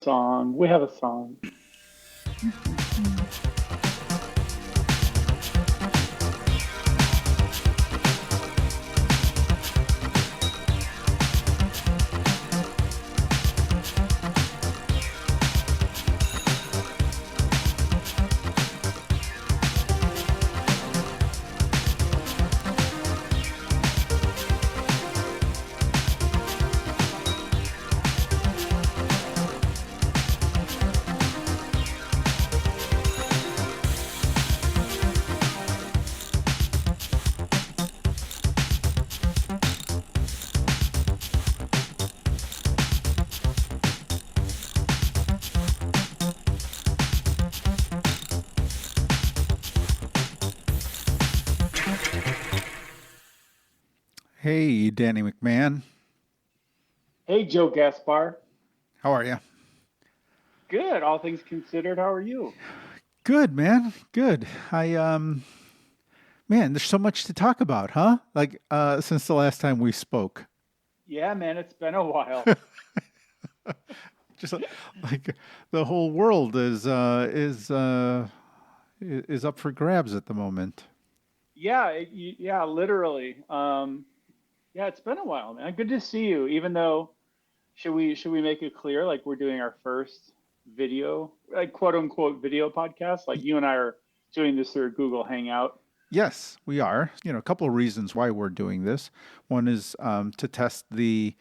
song. We have a song. Hey, Danny McMahon. Hey, Joe Gaspar. How are you? Good. All things considered, how are you? Good, man. Good. Man, there's so much to talk about, huh? Since the last time we spoke. Yeah, man, it's been a while. Just like the whole world is up for grabs at the moment. Yeah, yeah, literally. Yeah, it's been a while, man. Good to see you. Even though, should we make it clear, like we're doing our first video, like quote unquote video podcast? Like Y- you and I are doing this through Google Hangout. Yes, we are. A couple of reasons why we're doing this. One is to test the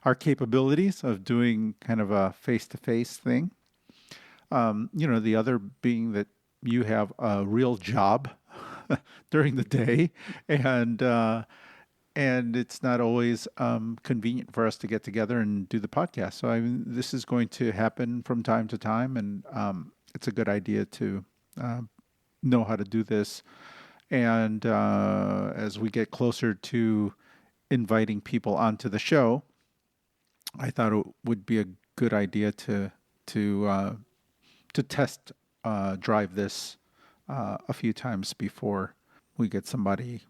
our capabilities of doing kind of a face-to-face thing. The other being that you have a real job during the day, and uh, and it's not always convenient for us to get together and do the podcast. So I mean, this is going to happen from time to time, and it's a good idea to uh, know how to do this. And as we get closer to inviting people onto the show, I thought it would be a good idea to uh, to test drive this a few times before we get somebody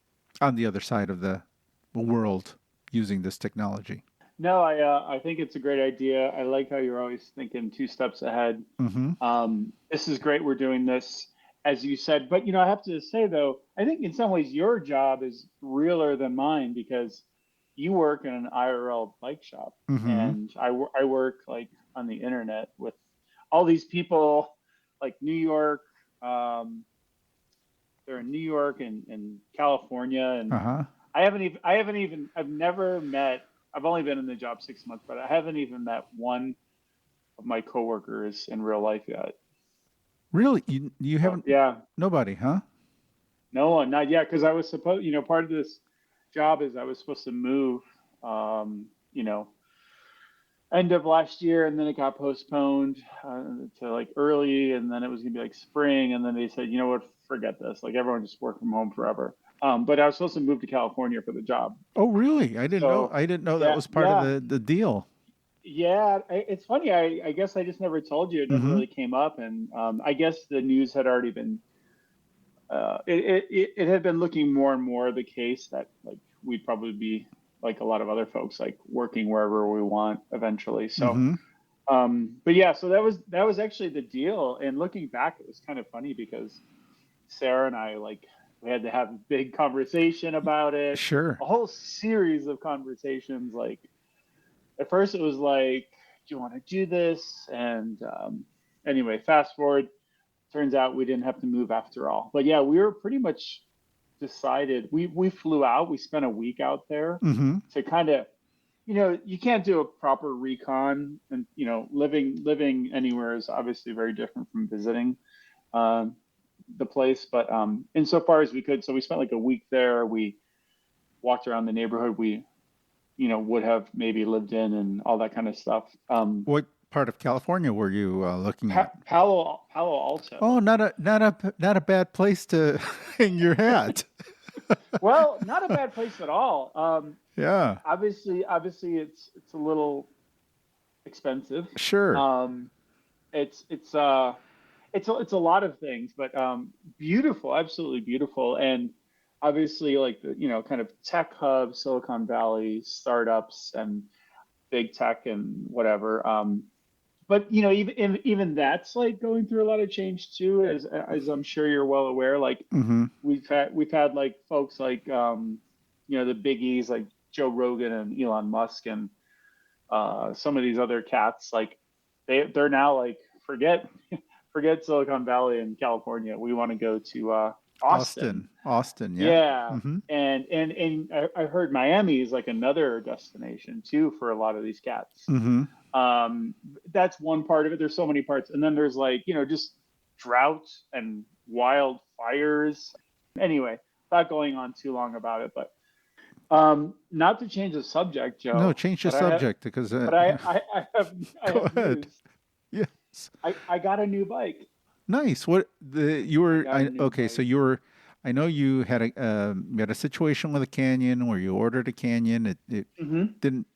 on the other side of the world using this technology. No, I think it's a great idea. I like how you're always thinking two steps ahead. Mm-hmm. This is great. We're doing this, as you said. But I have to say though, I think in some ways your job is realer than mine because you work in an IRL bike shop, Mm-hmm. and I work like on the internet with all these people, like New York. Um, they're in New York and California, and Uh-huh. I've never met. I've only been in the job 6 months, but I haven't even met one of my coworkers in real life yet. Really? You So haven't yeah, nobody, huh? no one, not yet, because I was supposed, part of this job is I was supposed to move, you know, end of last year, and then it got postponed to like early, and then it was gonna be like spring, and then they said, you know what, forget this, like everyone just work from home forever. But I was supposed to move to California for the job, Oh, really? I didn't know. so I didn't know that yeah, was part of yeah, the deal. yeah. It's funny. I guess I just never told you. It never Mm-hmm. really came up, and I guess the news had already been it had been looking more and more the case that like we'd probably be like a lot of other folks like working wherever we want eventually. So Mm-hmm. but yeah, so that was actually the deal. And looking back, it was kind of funny because Sarah and I like we had to have a big conversation about it, Sure. a whole series of conversations. Like at first it was like, do you want to do this? And anyway, fast forward, turns out we didn't have to move after all. But yeah, we were pretty much decided. We flew out. We spent a week out there Mm-hmm. to kind of, you can't do a proper recon, and living anywhere is obviously very different from visiting um, the place. But insofar as we could, so we spent like a week there. We walked around the neighborhood we would have maybe lived in and all that kind of stuff. What part of California were you looking at? Palo Alto. Oh, not a bad place to hang your hat. Well, not a bad place at all. Yeah. Obviously, it's a little expensive. Sure. Um, it's a lot of things, but beautiful, absolutely beautiful, and obviously like the kind of tech hub, Silicon Valley, startups, and big tech and whatever. but even that's like going through a lot of change too, as I'm sure you're well aware. Like Mm-hmm. we've had like folks like the biggies like Joe Rogan and Elon Musk and some of these other cats. Like they're now like forget Silicon Valley and California. We want to go to Austin. Austin, yeah. Yeah. Mm-hmm. And I heard Miami is like another destination too for a lot of these cats. Mm-hmm. That's one part of it. There's so many parts. And then there's like, just drought and wildfires. Anyway, not going on too long about it, but not to change the subject, No, Joe, change the but I have, subject because but I go have ahead. news. Yes. I got a new bike. Nice. What the you I were? got a new Okay, so bike. you were. I know you had a situation with a Canyon where you ordered a Canyon. It Hmm. didn't.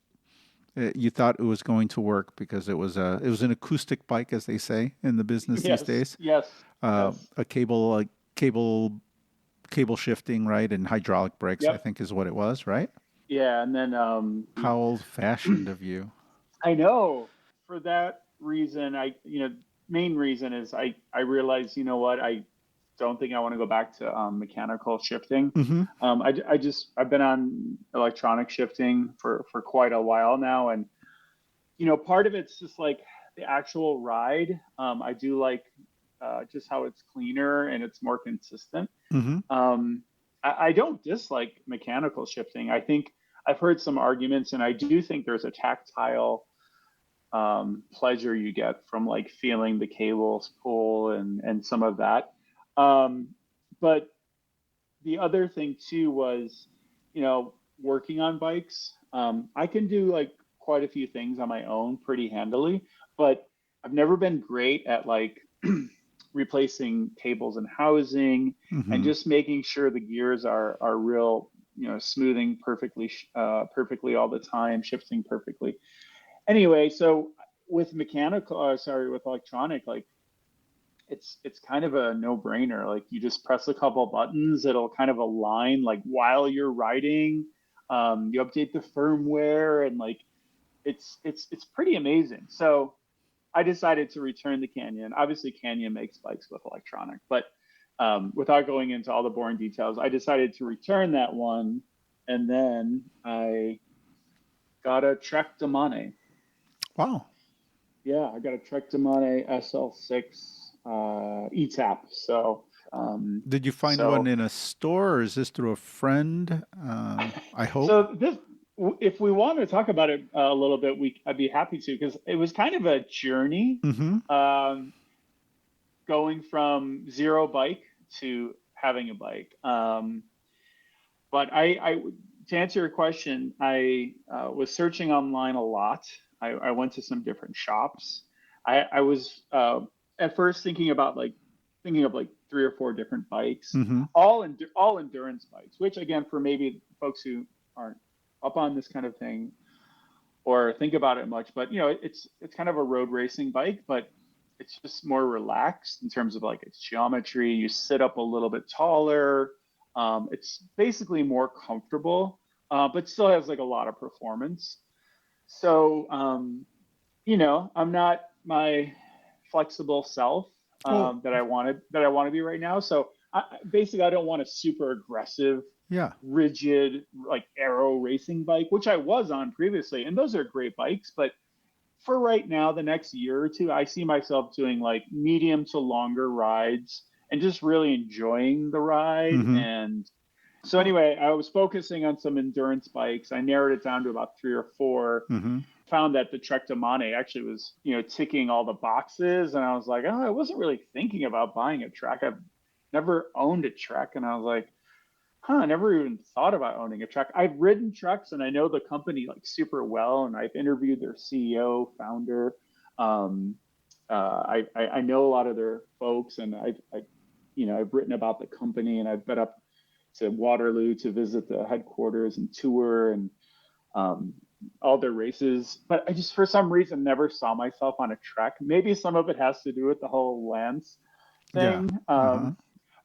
You thought it was going to work because it was an acoustic bike, as they say in the business these Yes, days. yes, yes. A cable cable shifting, right, and hydraulic brakes. I Yep. think is what it was, right? Yeah, and then How old fashioned of you. I know for that reason, main reason is I realized, you know what, I don't think I want to go back to mechanical shifting. Mm-hmm. I've been on electronic shifting for quite a while now, and part of it's just like the actual ride. I do like just how it's cleaner and it's more consistent. Mm-hmm. I don't dislike mechanical shifting. I think I've heard some arguments, and I do think there's a tactile pleasure you get from like feeling the cables pull and some of that. Um, but the other thing too was, working on bikes. I can do like quite a few things on my own pretty handily, but I've never been great at like replacing cables and housing and Mm-hmm. just making sure the gears are real, smoothing perfectly all the time, shifting perfectly. Anyway, so with electronic, like it's kind of a no-brainer. Like you just press a couple buttons, it'll kind of align like while you're riding. You update the firmware and like it's pretty amazing. So I decided to return the Canyon. Obviously, Canyon makes bikes with electronic, but without going into all the boring details, I decided to return that one, and then I got a Trek Damane. Wow. Yeah, I got a Trek Damane SL6 ETAP. Did you find one So, in a store, or is this through a friend? I hope. so this, if we want to talk about it a little bit, I'd be happy to because it was kind of a journey, Mm-hmm. um, going from zero bike to having a bike. But to answer your question, I was searching online a lot. I went to some different shops. I was at first thinking of like three or four different bikes, Mm-hmm. all endurance bikes. Which again, for maybe folks who aren't up on this kind of thing or think about it much, but it's kind of a road racing bike, but it's just more relaxed in terms of like its geometry. You sit up a little bit taller. It's basically more comfortable, but still has like a lot of performance. So, I'm not my flexible self Well, that I want to be right now. So, basically, I don't want a super aggressive, yeah. rigid, like aero racing bike, which I was on previously, and those are great bikes. But for right now, the next year or two, I see myself doing like medium to longer rides and just really enjoying the ride. Mm-hmm. And so, Well, anyway, I was focusing on some endurance bikes. I narrowed it down to about three or four. mm-hmm. Found that the Trek Damane actually was, ticking all the boxes. And I was like, oh, I wasn't really thinking about buying a Trek. I've never owned a Trek. And I was like, I never even thought about owning a truck. I've ridden trucks and I know the company like super well, and I've interviewed their CEO, founder. Um, I know a lot of their folks, and I've written about the company, and I've been up to Waterloo to visit the headquarters and tour and um, all their races. But I just for some reason never saw myself on a trek. Maybe some of it has to do with the whole Lance Yeah. thing. Uh-huh.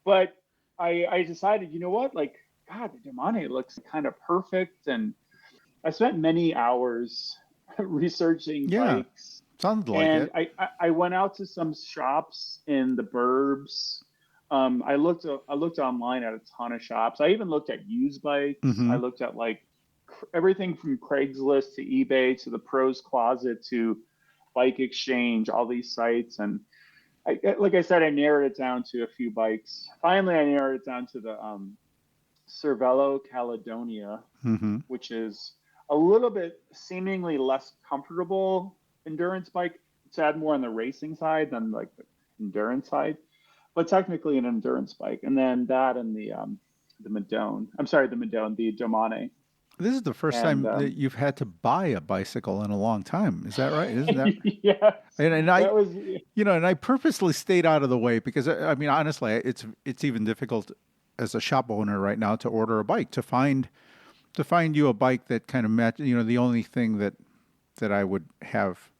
But I decided, you know what, like, God, the Damane looks kind of perfect, and I spent many hours researching Yeah. bikes. Sounds like And it. I went out to some shops in the burbs. I looked online at a ton of shops. I even looked at used bikes. Mm-hmm. I looked at like everything from Craigslist to eBay to the Pros Closet to Bike Exchange, all these sites. And like I said, I narrowed it down to a few bikes. Finally, I narrowed it down to the Cervelo Caledonia, Mm-hmm. which is a little bit seemingly less comfortable endurance bike. It's had more on the racing side than like the endurance side, but technically an endurance bike. And then that and the Madone. I'm sorry, the Madone, the Domane. This is the first And time that you've had to buy a bicycle in a long time. Is that right? Isn't that? yes, And I, that was and I purposely stayed out of the way because I mean, honestly, it's even difficult as a shop owner right now to order a bike to find you a bike that kind of match. The only thing that I would have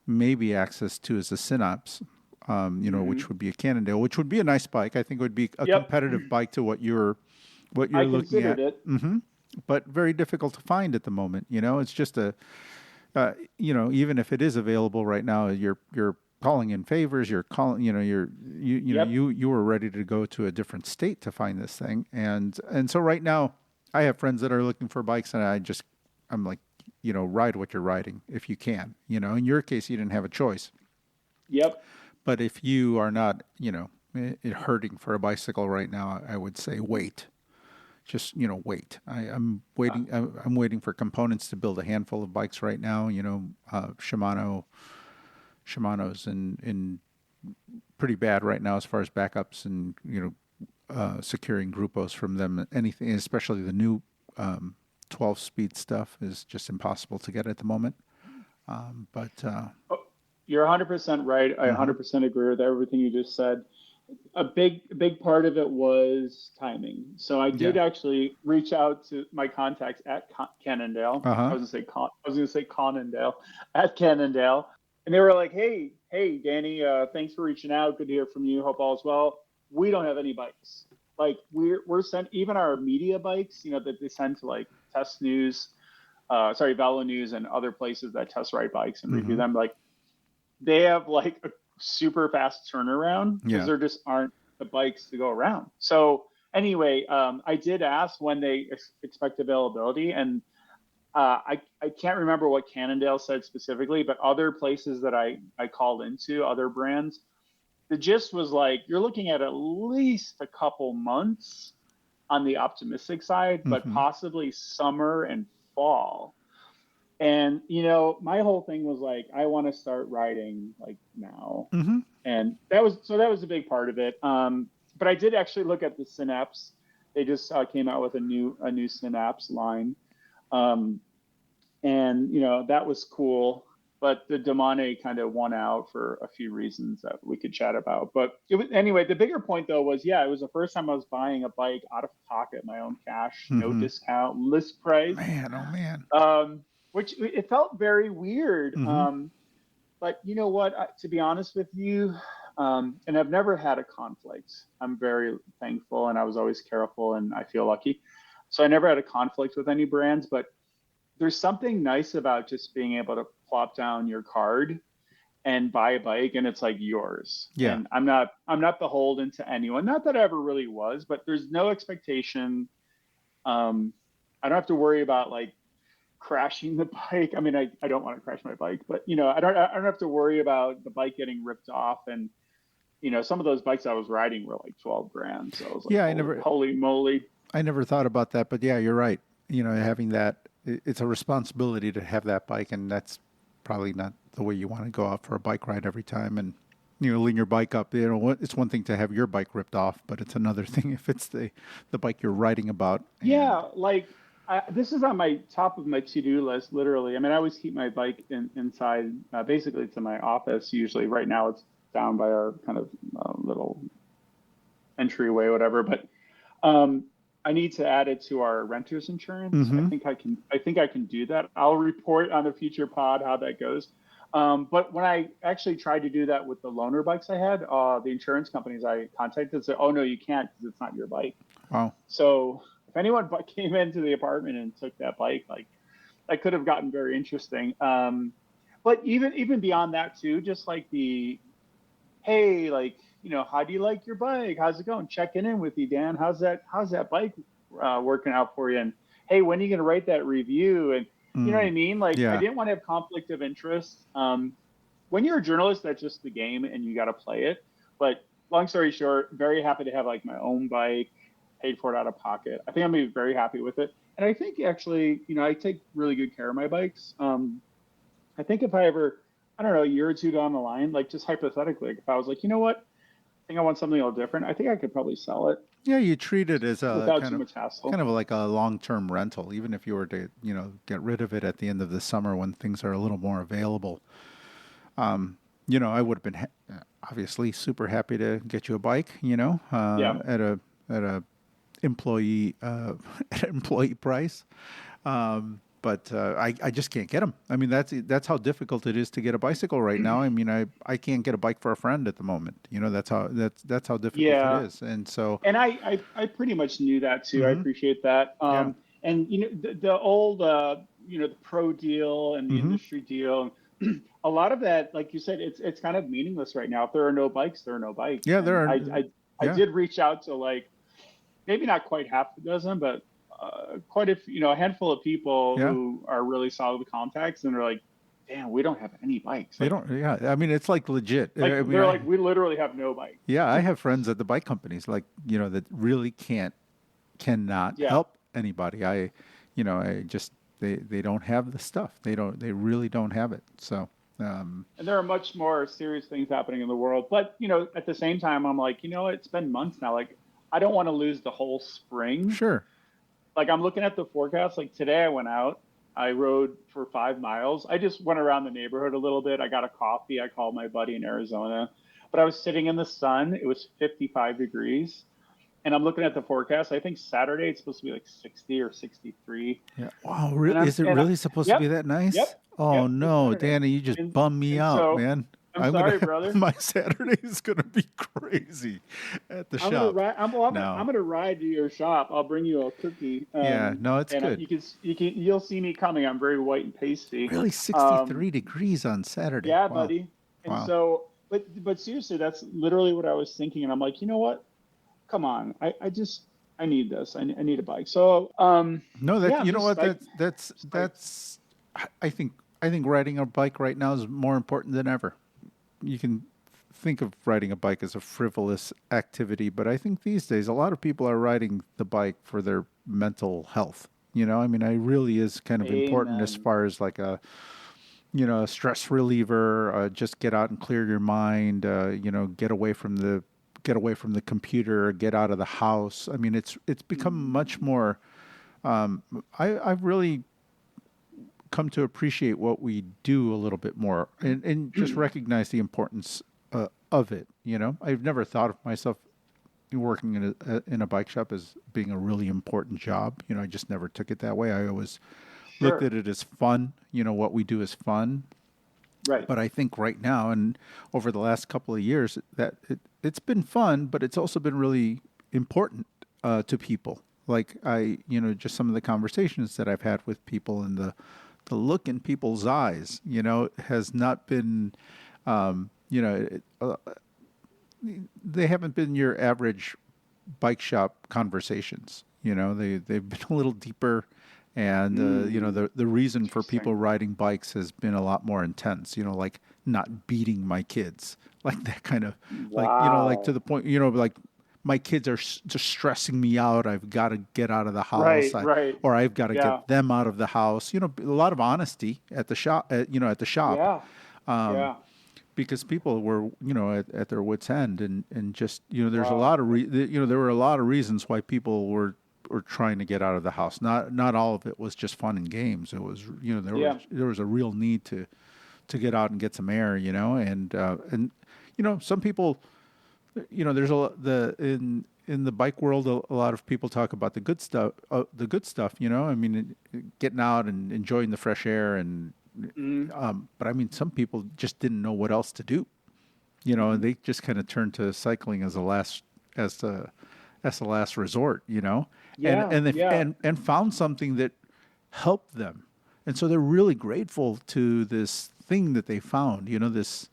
maybe access to is a Synapse. Which mhm. would be a Cannondale, which would be a nice bike. I think it would be a Yep. competitive bike to what I you're looking considered at. it. Hmm. But very difficult to find at the moment. It's just even if it is available right now, you're calling in favors. You're calling, Yep. you were ready to go to a different state to find this thing, and so right now, I have friends that are looking for bikes, and I'm like, ride what you're riding if you can. In your case, you didn't have a choice, Yep. but if you are not, hurting for a bicycle right now, I would say wait. Just wait. I'm Uh, waiting. I'm waiting for components to build a handful of bikes right now. Shimano's in pretty bad right now as far as backups and securing Grupos from them. Anything, especially the new 12-speed stuff, is just impossible to get at the moment. But oh, you're 100% right. I hmm 100% agree with everything you just said. A big part of it was timing. So I did yeah, actually reach out to my contacts at Cannondale. uh huh, I was gonna say Cannondale at Cannondale, and they were like, hey, Danny, thanks for reaching out. Good to hear from you. Hope all's well. We don't have any bikes. Like we're sent even our media bikes, that they send to like Test News, sorry, Velo News and other places that test ride bikes and review hmm them. Like they have like a super fast turnaround because yeah, there just aren't the bikes to go around. So anyway, I did ask when they expect availability, and I can't remember what Cannondale said specifically, but other places that I called into, other brands, the gist was like you're looking at least a couple months on the optimistic side, but hmm possibly summer and fall. And my whole thing was like, I want to start writing like now, hmm and that was a big part of it. But I did actually look at the Synapse. They just came out with a new Synapse line, um, and that was cool. But the Domane kind of won out for a few reasons that we could chat about. But anyway. The bigger point though was, yeah, it was the first time I was buying a bike out of pocket, my own cash, no hmm discount, list price, Man, oh man. um, which it felt very weird. Hmm But you know what? To be honest with you, and I've never had a conflict. I'm very thankful, and I was always careful, and I feel lucky. So I never had a conflict with any brands. But there's something nice about just being able to plop down your card and buy a bike, and it's like yours. Yeah. And I'm not beholden to anyone. Not that I ever really was, but there's no expectation. Um, I don't have to worry about like crashing the bike. I mean, I don't want to crash my bike, but I don't have to worry about the bike getting ripped off. And some of those bikes I was riding were like 12 grand. So I was like, Yeah, holy moly. I never thought about that, but yeah, you're right. Having that, it's a responsibility to have that bike, and that's probably not the way you want to go out for a bike ride every time. And lean your bike up. It's one thing to have your bike ripped off, but it's another thing if it's the bike you're riding about. And Yeah, like this is on my top of my to-do list, literally. I mean, I always keep my bike inside, basically to my office. Usually, right now it's down by our kind of little entryway, whatever. But um, I need to add it to our renter's insurance. I mm-hmm. think I can. I think I can do that. I'll report on a future pod how that goes. But when I actually tried to do that with the loaner bikes I had, the insurance companies I contacted said, "Oh no, you can't because it's not your bike." Wow. So if anyone came into the apartment and took that bike, like that could have gotten very interesting. but even beyond that too, just like the, hey, like, how do you like your bike? How's it going? Checking in with you, Dan. How's that bike working out for you? And hey, when are you going to write that review? And you know what I Mm, mean? Like, I yeah. didn't want to have conflict of interest. When you're a journalist, that's just the game, and you got to play it. But long story short, very happy to have like my own bike, paid for it out of pocket. I think I'm gonna be very happy with it. And I think actually, I take really good care of my bikes. I think if I ever, I don't know, a year or two down the line, like just hypothetically, like if I was like, you know what, I think I want something a little different, I think I could probably sell it Yeah, you treat it as a without too much hassle. kind of like a long-term rental, even if you were to, get rid of it at the end of the summer when things are a little more available. I would have been obviously super happy to get you a bike, Yeah, at a employee at an employee price. But I just can't get them. I mean, that's how difficult it is to get a bicycle right now. I mean, I can't get a bike for a friend at the moment. That's how difficult it yeah. is. And so, And I pretty much knew that too. I hmm appreciate that. yeah, And the old the pro deal and the hmm industry deal, a lot of that, like you said, it's kind of meaningless right now. If there are no bikes, there are no bikes. yeah, there And are, I yeah, did reach out to like maybe not quite half a dozen, but quite a handful of people yeah. who are really solid contacts, and they're like, damn, we don't have any bikes. They don't. Yeah, I mean, it's like legit. Like I mean, they're like, we literally have no bikes. yeah, I have friends at the bike companies, like that really cannot Yeah. help anybody. I just they don't have the stuff. They really don't have it. So, And there are much more serious things happening in the world. But, at the same time, I'm like, it's been months now. Like, I don't want to lose the whole spring. sure. Like, I'm looking at the forecast. Like, today I went out, I rode for 5 miles. I just went around the neighborhood a little bit. I got a coffee. I called my buddy in Arizona. But I was sitting in the sun. It was 55 degrees. And I'm looking at the forecast. I think Saturday it's supposed to be like 60 or 63. Yeah. Wow. And Is it really supposed to be yep, that nice? yep, Oh yep, this no, Saturday. Danny, you just And bummed me and out, so man. I'm sorry, brother. My Saturday is gonna be crazy at the I'm gonna shop. ride. I'm No. gonna ride to your shop. I'll bring you a cookie. Yeah. No, it's And good. you'll see me coming. I'm very white and pasty. Really, Um, 63 degrees on Saturday. yeah, Wow. buddy. And Wow. so, but seriously, that's literally what I was thinking. And I'm like, you know what? Come on. I need this. I need a bike. So, No, yeah, I'm you know just what? psyched. Psyched. That's. I think riding a bike right now is more important than ever. You can think of riding a bike as a frivolous activity, but I think these days a lot of people are riding the bike for their mental health. I mean, it really is kind of important as Amen. far as like a stress reliever. Just get out and clear your mind. Get away from the computer. Get out of the house. I mean, it's become much more. I've really come to appreciate what we do a little bit more, and just recognize the importance of it. I've never thought of myself working in a bike shop as being a really important job. I just never took it that way. I always looked Sure. at it as fun. What we do is fun. Right. But I think right now and over the last couple of years that it's been fun, but it's also been really important to people. Like just some of the conversations that I've had with people and the look in people's eyes, has not been, they haven't been your average bike shop conversations. They've been a little deeper, and the reason for people Interesting. riding bikes has been a lot more intense. Like not beating my kids, like that kind of like to Wow. the point. Like my kids are just stressing me out. I've got to get out of the house, Right. Right. or I've got to Yeah. get them out of the house. A lot of honesty at the shop. At the shop, Yeah. Yeah. because people were at their wits end, and just there's a Wow. lot of there were a lot of reasons why people were trying to get out of the house. Not all of it was just fun and games. It was Yeah. there was a real need to get out and get some air, and some people, there's in the bike world, a lot of people talk about the good stuff. I mean, getting out and enjoying the fresh air, and Mm-hmm. but I mean, some people just didn't know what else to do. And they just kind of turned to cycling as the last resort. And Yeah. and they Yeah. and found something that helped them, and so they're really grateful to this thing that they found, this,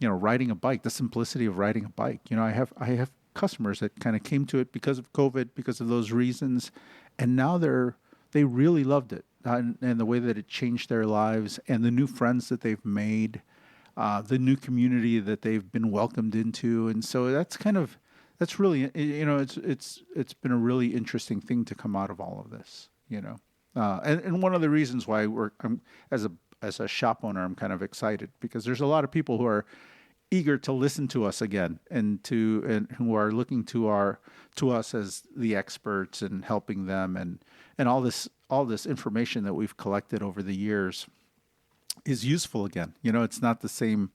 riding a bike, the simplicity of riding a bike. I have customers that kind of came to it because of COVID, because of those reasons, and now they really loved it, and the way that it changed their lives, and the new friends that they've made, the new community that they've been welcomed into, and so that's really, it's been a really interesting thing to come out of all of this. And one of the reasons why as a shop owner, I'm kind of excited because there's a lot of people who are eager to listen to us again, and who are looking to us as the experts and helping them, and all this information that we've collected over the years is useful again. It's not the same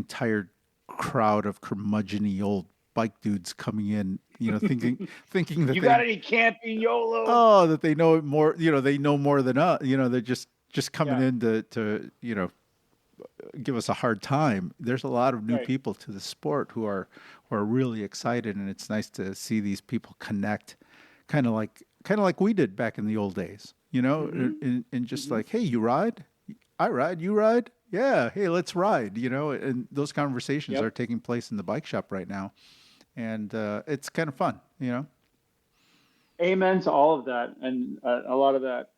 tired crowd of curmudgeon-y old bike dudes coming in, thinking that You got any camping YOLO? oh, that they know more, they know more than us. They're just coming Yeah. in to give us a hard time. There's a lot of new Right. people to the sport who are really excited, and it's nice to see these people connect, kind of like we did back in the old days, and just like, hey, you ride, I ride, you ride, yeah, hey, let's ride, and those conversations Yep. are taking place in the bike shop right now, and it's kind of fun. Amen to all of that, and a lot of that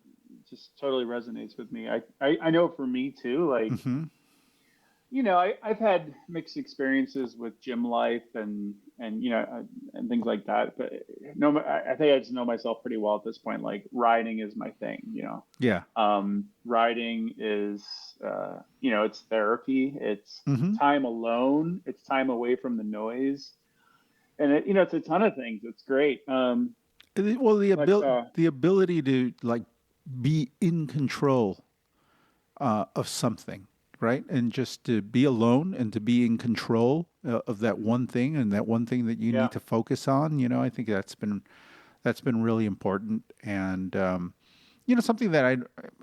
just totally resonates with me. I know for me too, like, Hmm. I've had mixed experiences with gym life and things like that. But no, I think I just know myself pretty well at this point. Like riding is my thing. Yeah. Riding is, it's therapy. It's Hmm. time alone. It's time away from the noise, and it's a ton of things. It's great. Well, But the ability to like be in control of something, right? And just to be alone and to be in control of that one thing, and that one thing that you yeah, need to focus on. I think that's been really important, and something that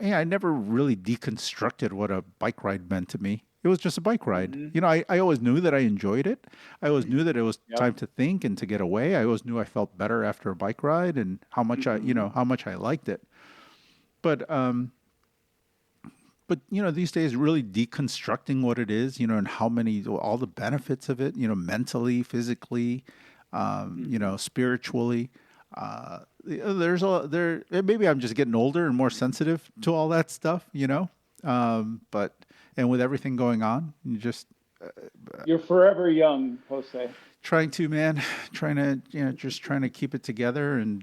I never really deconstructed what a bike ride meant to me. It was just a bike ride. hmm I always knew that I enjoyed it. I always knew that it was yep, time to think and to get away. I always knew I felt better after a bike ride, and hmm how much I liked it. But these days, really deconstructing what it is, and all the benefits of it, mentally, physically, hmm spiritually. Maybe I'm just getting older and more sensitive to all that stuff, but and with everything going on, you just You're forever young, Jose. trying to, man, just trying to keep it together, and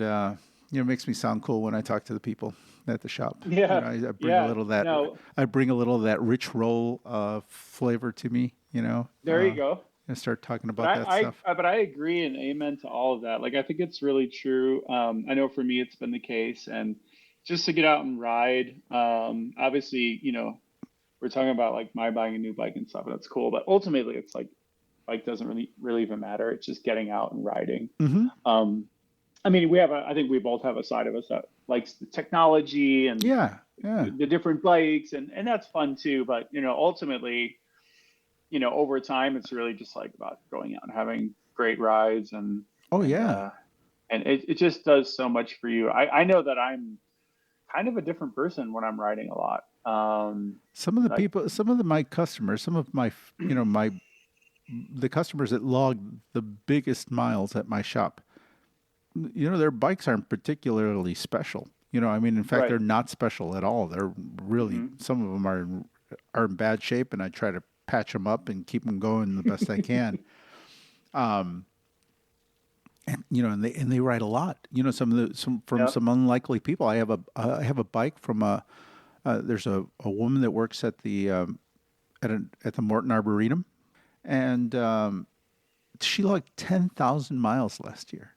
it makes me sound cool when I talk to the people at the shop. Yeah, I bring a yeah. little of that. No, I bring a little of that rich roll flavor to me. there you go. And start talking But about that stuff. but I agree and amen to all of that. Like I think it's really true. I know for me it's been the case, and just to get out and ride. Obviously, we're talking about like my buying a new bike and stuff, and that's cool. But ultimately, it's like bike doesn't really even matter. It's just getting out and riding. Hmm. Um, I mean, I think we both have a side of us that likes the technology and Yeah, yeah. the different bikes, and that's fun too. But ultimately, over time, it's really just like about going out and having great rides, and Oh and yeah. uh, and it just does so much for you. I know that I'm kind of a different person when I'm riding a lot. Some of the Like, people, some of my customers, some of my, the customers that log the biggest miles at my shop, their bikes aren't particularly special. I mean, in fact, right. they're not special at all. They're really, hmm some of them are in bad shape, and I try to patch them up and keep them going the best I can. Um, and they ride a lot. From Yep. some unlikely people. I have a bike from there's a woman that works at the Morton Arboretum, and she logged 10,000 miles last year.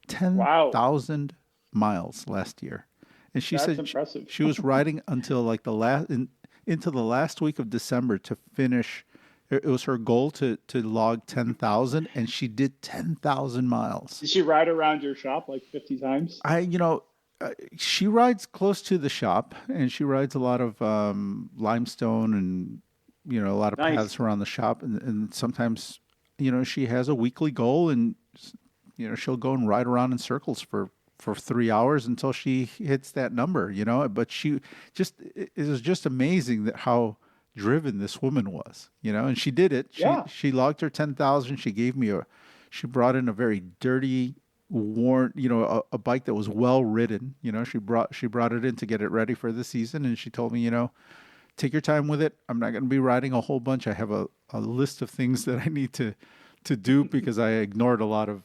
Ten Wow, thousand miles last year, and she that's said impressive. she was riding until like into the last week of December to finish. It was her goal to log 10,000, and she did 10,000 miles. Did she ride around your shop like 50 times? I, you know, she rides close to the shop, and she rides a lot of limestone, and a lot of Nice. paths around the shop, and sometimes she has a weekly goal, and she'll go and ride around in circles for for 3 hours until she hits that number, you know. But it was just amazing that how driven this woman was, you know, and she did it. Yeah. She logged her 10,000. She brought in a very dirty, worn, you know, a bike that was well ridden. You know, she brought it in to get it ready for the season, and she told me, you know, take your time with it. I'm not going to be riding a whole bunch. I have a list of things that I need to do because I ignored a lot of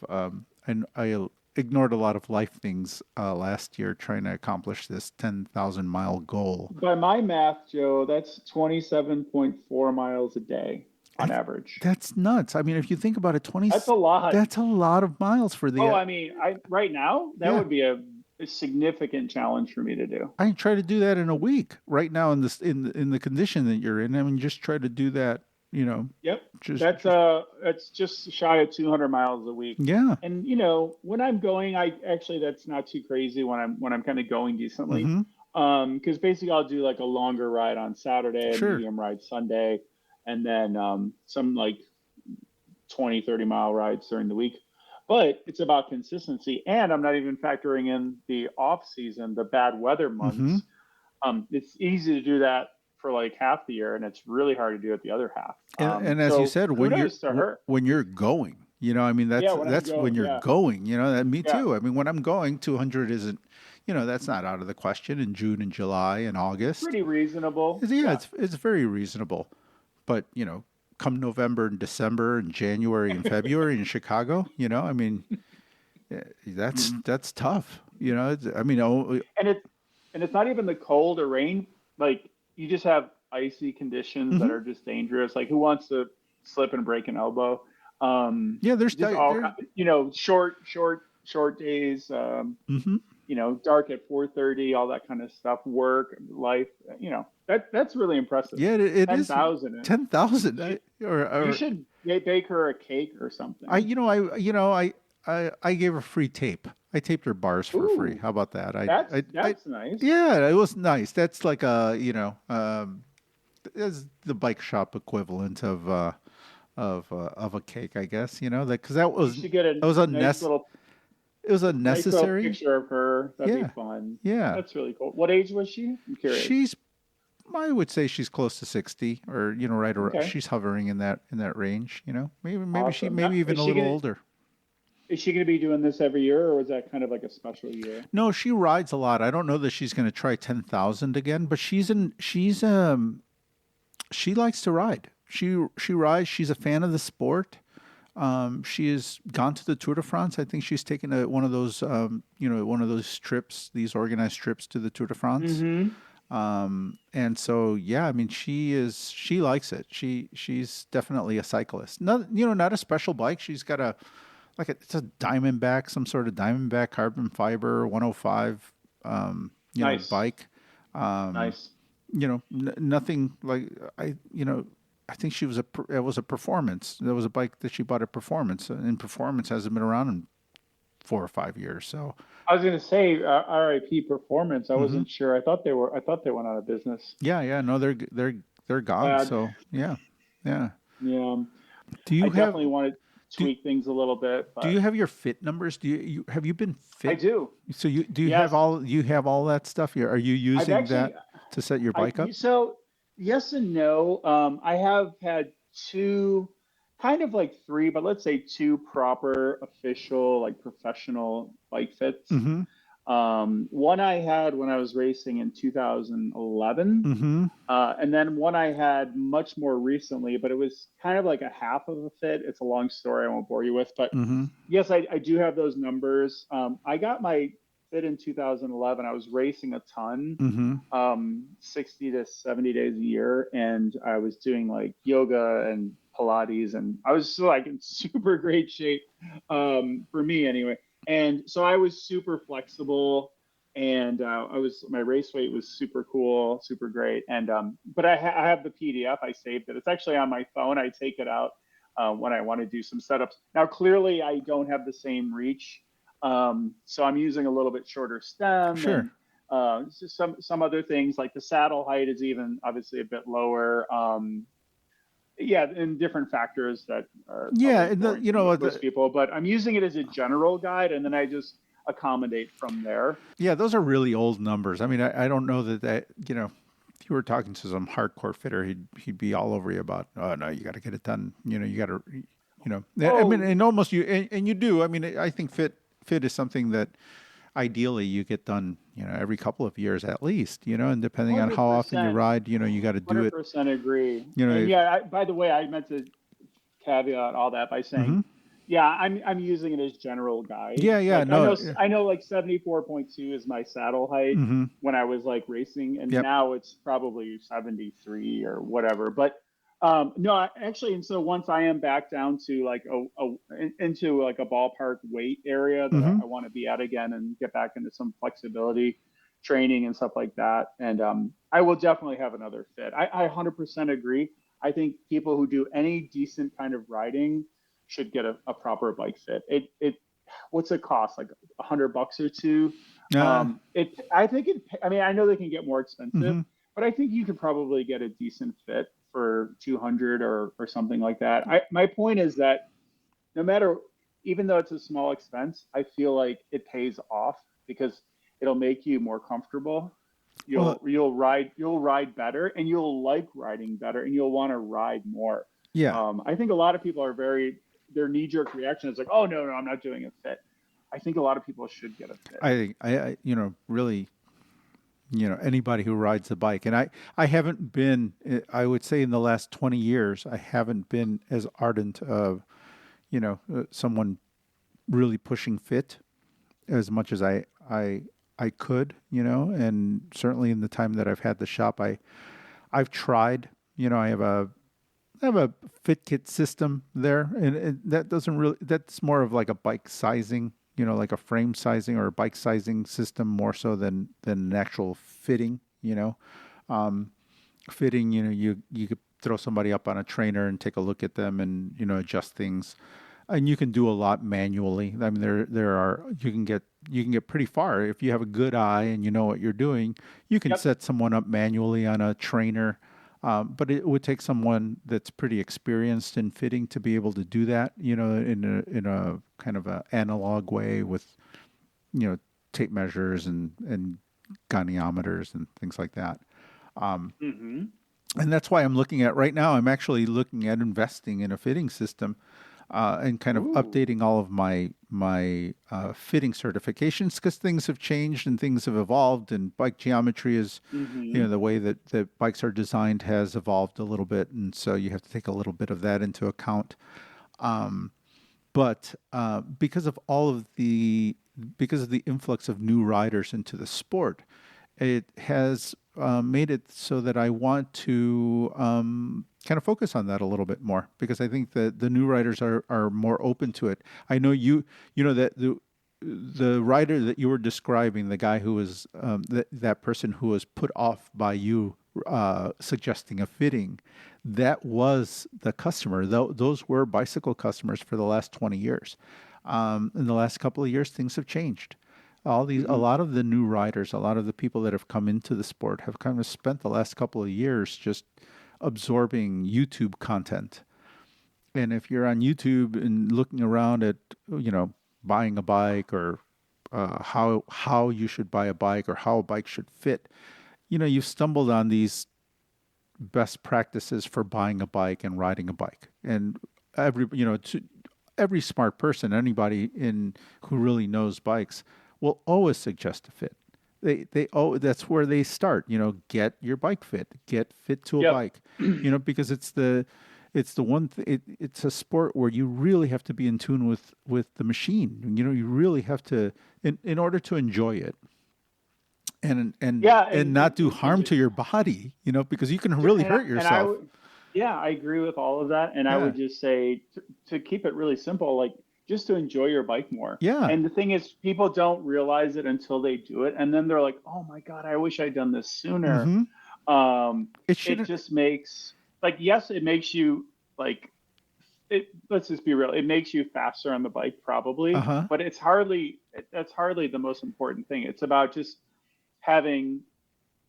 and I ignored a lot of life things last year trying to accomplish this 10,000 mile goal. By my math, Joe, that's 27.4 miles a day on average. That's nuts. I mean, if you think about it, That's a lot. that's a lot of miles for the. Oh, I mean, right now that Yeah. would be a significant challenge for me to do. I try to do that in a week right now in this in the condition that you're in. I mean, just try to do that, you know. Yep. Just That's just shy of 200 miles a week. yeah. And you know, when I'm going, I actually that's not too crazy when I'm kind of going decently. Hmm. Because basically I'll do like a longer ride on Saturday, a Sure. medium ride Sunday, and then some like 20, 30 mile rides during the week. But it's about consistency, and I'm not even factoring in the off season, the bad weather months. It's easy to do that for like half the year, and it's really hard to do it the other half. And as you said, when you're going, you know, I mean, Yeah, that's when you're yeah. going, you know, that me Yeah. too. I mean, when I'm going, 200 isn't, you know, that's not out of the question in June and July and August. Pretty reasonable. Yeah, it's very reasonable. But, you know, come November and December and January and February in Chicago, you know, I mean, that's tough. You know, I mean, And it's not even the cold or rain. Like you just have icy conditions that are just dangerous. Like who wants to slip and break an elbow? yeah, Just all, you know, short days. You know, dark at 4:30, all that kind of stuff. Work, life. You know, that's really impressive. yeah, it is 10,000. 10,000. You should bake her a cake or something. I gave her free tape. I taped her bars for free. Ooh, How about that? that's nice. Yeah, it was nice. That's like a, you know, it's the bike shop equivalent of a cake, I guess. You know, that because You should get that was a nice little necessary. picture of her. That'd Yeah. be fun. Yeah, That's really cool. What age was she? I'm curious. I would say she's close to 60, or you know, right around. Okay. She's hovering in that range. You know, Awesome. maybe even Is a she little gonna- older. Is she going to be doing this every year, or was that kind of like a special year? No, she rides a lot. I don't know that she's going to try 10,000 again, but she likes to ride. She rides. She's a fan of the sport. She has gone to the Tour de France. I think she's taken one of those, you know, one of those trips, these organized trips to the Tour de France. And so, yeah, I mean, she likes it. She's definitely a cyclist. Not a special bike. She's got it's a Diamondback, some sort of Diamondback carbon fiber 105, Nice. bike. Nice. You know, nothing like I think it was a performance. There was a bike that she bought at Performance, and Performance hasn't been around in 4 or 5 years. So I was going to say RIP Performance. I wasn't sure. I thought they went out of business. yeah, no, they're gone. Glad. So yeah. Yeah. Do you I have definitely want to tweak things a little bit. But Do you have your fit numbers? Have you been fit? I do. So do you Yes. have all that stuff here? Are you using actually- that to set your bike up? So yes and no. I have had two, kind of like three, but let's say two proper official, like professional bike fits. Mm-hmm. One I had when I was racing in 2011, Mm-hmm. and then one I had much more recently, but it was kind of like a half of a fit. It's a long story I won't bore you with, but Mm-hmm. yes, I do have those numbers. I got my fit in 2011. I was racing a ton, Mm-hmm. 60 to 70 days a year, and I was doing like yoga and Pilates, and I was like in super great shape, for me anyway. And so I was super flexible, and my race weight was super cool, super great. And but I have the PDF. I saved it. It's actually on my phone. I take it out when I want to do some setups. Now, clearly, I don't have the same reach, so I'm using a little bit shorter stem. Sure. And, just some other things like the saddle height is even obviously a bit lower. Yeah, and different factors that are Yeah, probably and important to most people. But I'm using it as a general guide, and then I just accommodate from there. Yeah, those are really old numbers. I mean, I don't know that, if you were talking to some hardcore fitter, he'd be all over you about, oh no, you got to get it done. You got to, I mean, Oh, and almost and you do. I mean, I think fit is something that ideally you get done, every couple of years at least, and depending on how often you 100%. ride, you got to do it, 100% agree. you know. And yeah, by the way, I meant to caveat all that by saying, Hmm. yeah, I'm using it as general guide. Yeah, Like no. I know like 74.2 is my saddle height Hmm. when I was like racing, and Yep. now it's probably 73 or whatever. But no, actually, and so once I am back down to like into like a ballpark weight area that Hmm. I want to be at again and get back into some flexibility training and stuff like that, and I will definitely have another fit. I 100% agree. I think people who do any decent kind of riding should get a proper bike fit. It what's it cost? Like $100 or two. Uh, I think it. I mean, I know they can get more expensive, hmm. but I think you could probably get a decent fit for 200 or something like that. My point is that no matter, even though it's a small expense, I feel like it pays off because it'll make you more comfortable. Well, You'll ride better, and you'll like riding better, and you'll want to ride more. yeah, I think a lot of people are their knee jerk reaction is like, oh no, I'm not doing a fit. I think a lot of people should get a fit. really, anybody who rides a bike, and I haven't been, I would say in the last 20 years, I haven't been as ardent of, someone really pushing fit as much as I could, and certainly in the time that I've had the shop, I've tried, I have a fit kit system there, and that doesn't really, that's more of like a bike sizing, like a frame sizing or a bike sizing system more so than an actual fitting, fitting, you could throw somebody up on a trainer and take a look at them and, adjust things. And you can do a lot manually. I mean, there are, you can get pretty far if you have a good eye and you know what you're doing. You can Yep. set someone up manually on a trainer, but it would take someone that's pretty experienced in fitting to be able to do that. In a kind of a analog way with, you know, tape measures and goniometers and things like that. Mm-hmm. And that's why I'm looking at right now. I'm actually looking at investing in a fitting system, and kind of Ooh. updating all of my fitting certifications because things have changed and things have evolved, and bike geometry is, Mm-hmm. the way that bikes are designed has evolved a little bit, and so you have to take a little bit of that into account. But because of the influx of new riders into the sport, it has made it so that I want to kind of focus on that a little bit more because I think that the new riders are more open to it. I know that the rider that you were describing, the guy who was that person who was put off by you suggesting a fitting, that was the customer. Those were bicycle customers for the last 20 years. In the last couple of years, things have changed. A Mm-hmm. lot of the new riders, a lot of the people that have come into the sport have kind of spent the last couple of years just absorbing YouTube content. And if you're on YouTube and looking around at, buying a bike or how you should buy a bike or how a bike should fit, you've stumbled on these best practices for buying a bike and riding a bike. And every smart person, anybody in who really knows bikes, will always suggest a fit. That's where they start. Get your bike fit, get fit to a Yep. bike. Because it's the one. It's a sport where you really have to be in tune with the machine. You really have to in order to enjoy it and and Yeah, and not do harm to your body. Because you can really hurt and I yourself. would, yeah, I agree with all of that. And I Yeah, would just say to keep it really simple, like just to enjoy your bike more. yeah. And the thing is, people don't realize it until they do it, and then they're like, "Oh my God, I wish I'd done this sooner." Mm-hmm. Um, It it shouldn't. just makes like yes, it makes you like it. Let's just be real. It makes you faster on the bike, Uh probably, huh. but that's hardly the most important thing. It's about just having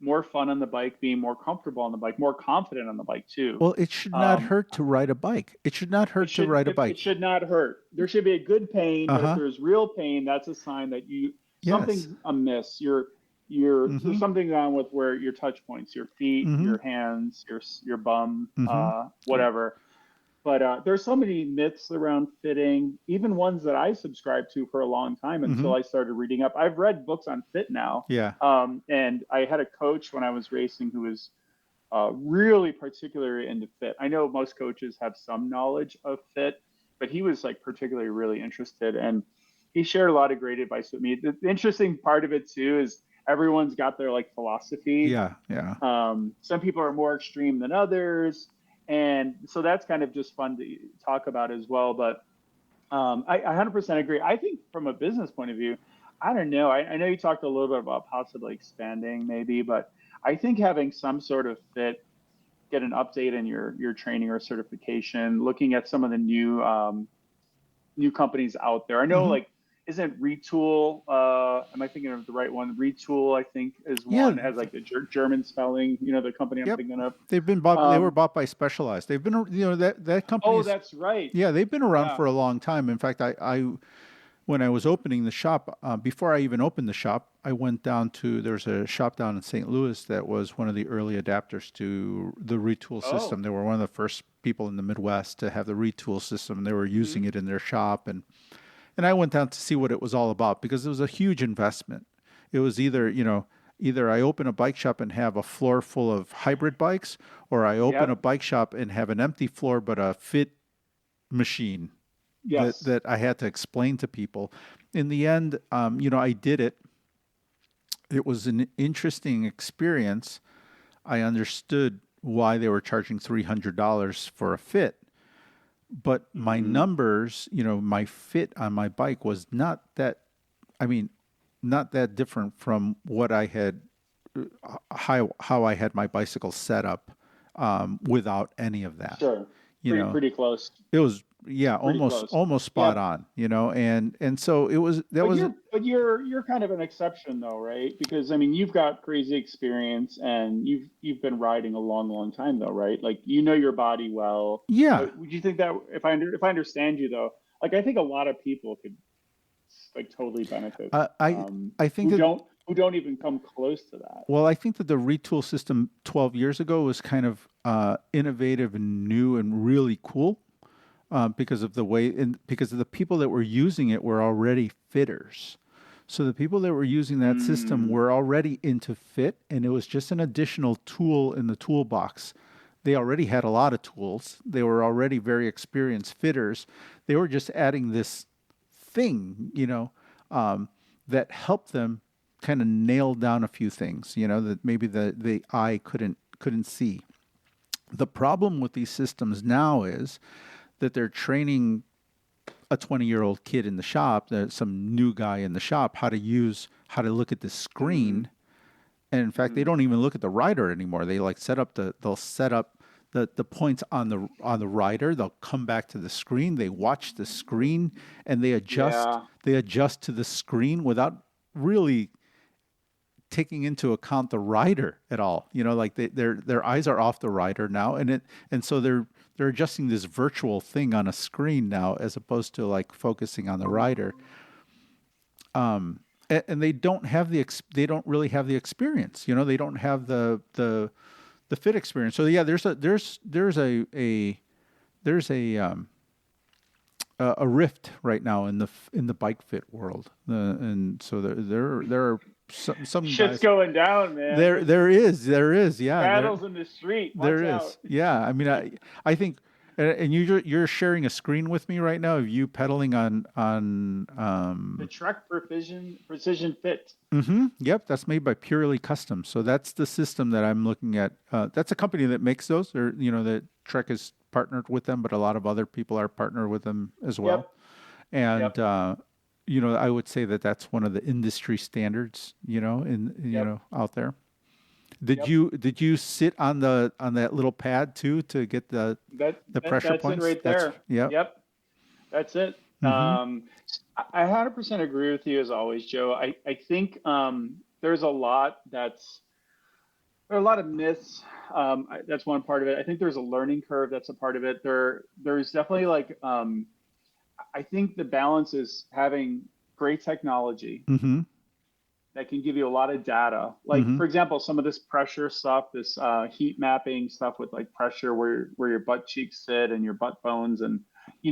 more fun on the bike, being more comfortable on the bike, more confident on the bike too. Well, it should not Um, hurt to ride a bike. It should not hurt to ride a it bike. should not hurt. There should be a good pain, but if Uh-huh. there's real pain, that's a sign that Yes. something's amiss. Mm-hmm. There's something wrong with where your touch points, your feet, Mm-hmm. your hands, your bum, Mm-hmm. whatever. But there's so many myths around fitting, even ones that I subscribed to for a long time Mm-hmm. until I started reading up. I've read books on fit now, Yeah. and I had a coach when I was racing who was really particularly into fit. I know most coaches have some knowledge of fit, but he was like particularly really interested, and he shared a lot of great advice with me. The interesting part of it too is everyone's got their like philosophy. Yeah. Yeah. Some people are more extreme than others, and so that's kind of just fun to talk about as well. But I 100% agree. I think from a business point of view, I don't know. I know you talked a little bit about possibly expanding maybe, but I think having some sort of fit, get an update in your training or certification, looking at some of the new companies out there. I know Mm-hmm. like isn't Retool? Am I thinking of the right one? Retool, I think, is Yeah. one. It has like the German spelling. You know, the company I'm Yep. thinking of. They've been bought. They were Um, bought by Specialized. They've been, that oh, company's. that's right. Yeah, they've been around Yeah. for a long time. In fact, I when I was opening the shop, before I even opened the shop, I went down to, there's a shop down in St. Louis that was one of the early adapters to the Retool Oh. system. They were one of the first people in the Midwest to have the Retool system. They were using Mm-hmm. it in their shop, and I went down to see what it was all about because it was a huge investment. It was either I open a bike shop and have a floor full of hybrid bikes, or I open a Yep. bike shop and have an empty floor but a fit machine that Yes. I had to explain to people. In the end, I did it. It was an interesting experience. I understood why they were charging $300 for a fit, but my Mm-hmm. numbers, my fit on my bike was not that. I mean, not that different from what I had, how I had my bicycle set up, without any of that. Sure. You know, Pretty close. it was, yeah, Pretty almost close. almost spot Yep. on. And so it was, that But was. you're kind of an exception though, right? Because I mean, you've got crazy experience and you've been riding a long time though, right? Like you know your body well. Yeah. But would you think that if I understand you though, like I think a lot of people could like totally benefit I I I think that, who don't even come close to that. well, I think that the retool system 12 years ago was kind of innovative and new and really cool, because of the way, and because of the people that were using it were already fitters. So the people that were using that system Mm, were already into fit, and it was just an additional tool in the toolbox. They already had a lot of tools. They were already very experienced fitters. They were just adding this thing, that helped them kind of nail down a few things, that maybe the eye couldn't see. The problem with these systems now is that they're training a 20-year-old kid in the shop, some new guy in the shop, how to look at the mm, screen. And in fact, they mm. don't even look at the rider anymore. They'll set up the points on the rider. They'll come back to the screen. They watch the screen and Yeah. they adjust to the screen without really taking into account the rider at all. Like their eyes are off the rider now, and so they're adjusting this virtual thing on a screen now as opposed to like focusing on the rider. And they don't really have the experience. They don't have the fit experience. So yeah, there's a rift right now in the bike fit world, and so there are some Shit's guys. going down, man. There is, yeah, Battles in the street. Watch there is, out. yeah. I mean, I think, and you're sharing a screen with me right now of you pedaling on. The Trek Precision Fit. Yep, that's made by Purely Custom. So that's the system that I'm looking at. That's a company that makes those, or that Trek is partnered with them, but a lot of other people are partnered with them as well. Yep. And Yep. I would say that that's one of the industry standards, Yep. out there. Yep. Did you sit on that little pad too to get the pressure That's it points? right there. Yep. Yep. That's it. Mm-hmm. I 100% agree with you as always, Joe. I think there's a lot that's there are a lot of myths. That's one part of it. I think there's a learning curve that's a part of it. There's definitely like I think the balance is having great technology Mm-hmm. that can give you a lot of data. Like Mm-hmm. for example, some of this pressure stuff, this heat mapping stuff with like pressure where your butt cheeks sit and your butt bones and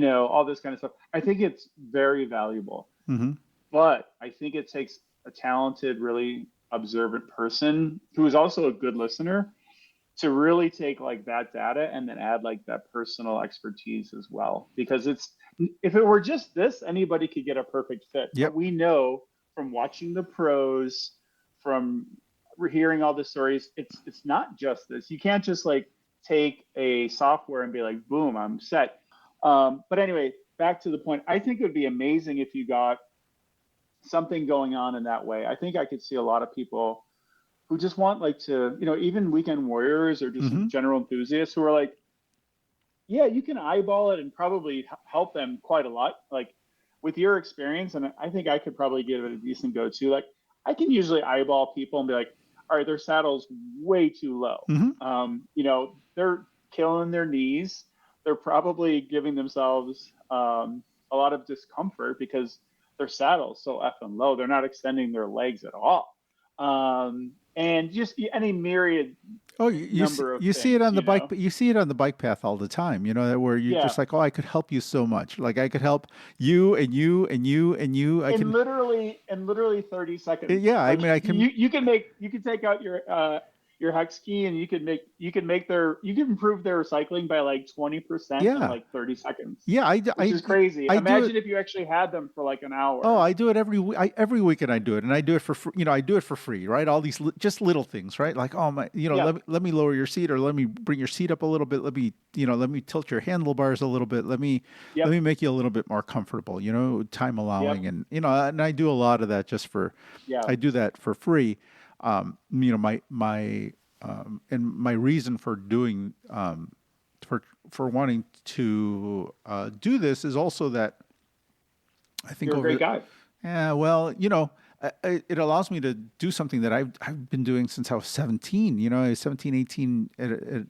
all this kind of stuff. I think it's very valuable, Mm-hmm. but I think it takes a talented, really observant person who is also a good listener to really take like that data and then add like that personal expertise as well. Because if it were just this, anybody could get a perfect fit. But Yep. we know from watching the pros, from hearing all the stories, it's not just this. You can't just like take a software and be like, boom, I'm set. But anyway, back to the point. I think it would be amazing if you got something going on in that way. I think I could see a lot of people who just want like to, even weekend warriors or just Mm-hmm. general enthusiasts who are like, yeah, you can eyeball it and probably help them quite a lot. Like with your experience, and I think I could probably give it a decent go too. Like I can usually eyeball people and be like, all right, their saddle's way too low. Mm-hmm. They're killing their knees. They're probably giving themselves a lot of discomfort because their saddle's so effing low. They're not extending their legs at all. And just any myriad Oh, number of you see it things, on the bike, but you see it on the bike path all the time. Where you're Yeah. just like, oh, I could help you so much. Like I could help you and you and you and you. I can, In literally 30 seconds. yeah. I Like mean, I can. you can take out your hex key and you can improve their recycling by like 20% in Yeah, like 30 seconds, yeah. which is crazy. I do it. Imagine if you actually had them for like an Oh, hour. I do it every weekend. I do it, and I do it for free. I do it for free, right? All these just little things, right? Like, oh my, Yeah. let me lower your seat, or let me bring your seat up a little bit. Let me tilt your handlebars a little bit. Let Yep. me make you a little bit more comfortable. Time allowing, Yep. and I do a lot of that just for, Yeah. I do that for free. My and my reason for doing for wanting to do this is also that I think You're a over great the, guy. yeah, well, it allows me to do something that I've been doing since I was 17. I was 17, 18.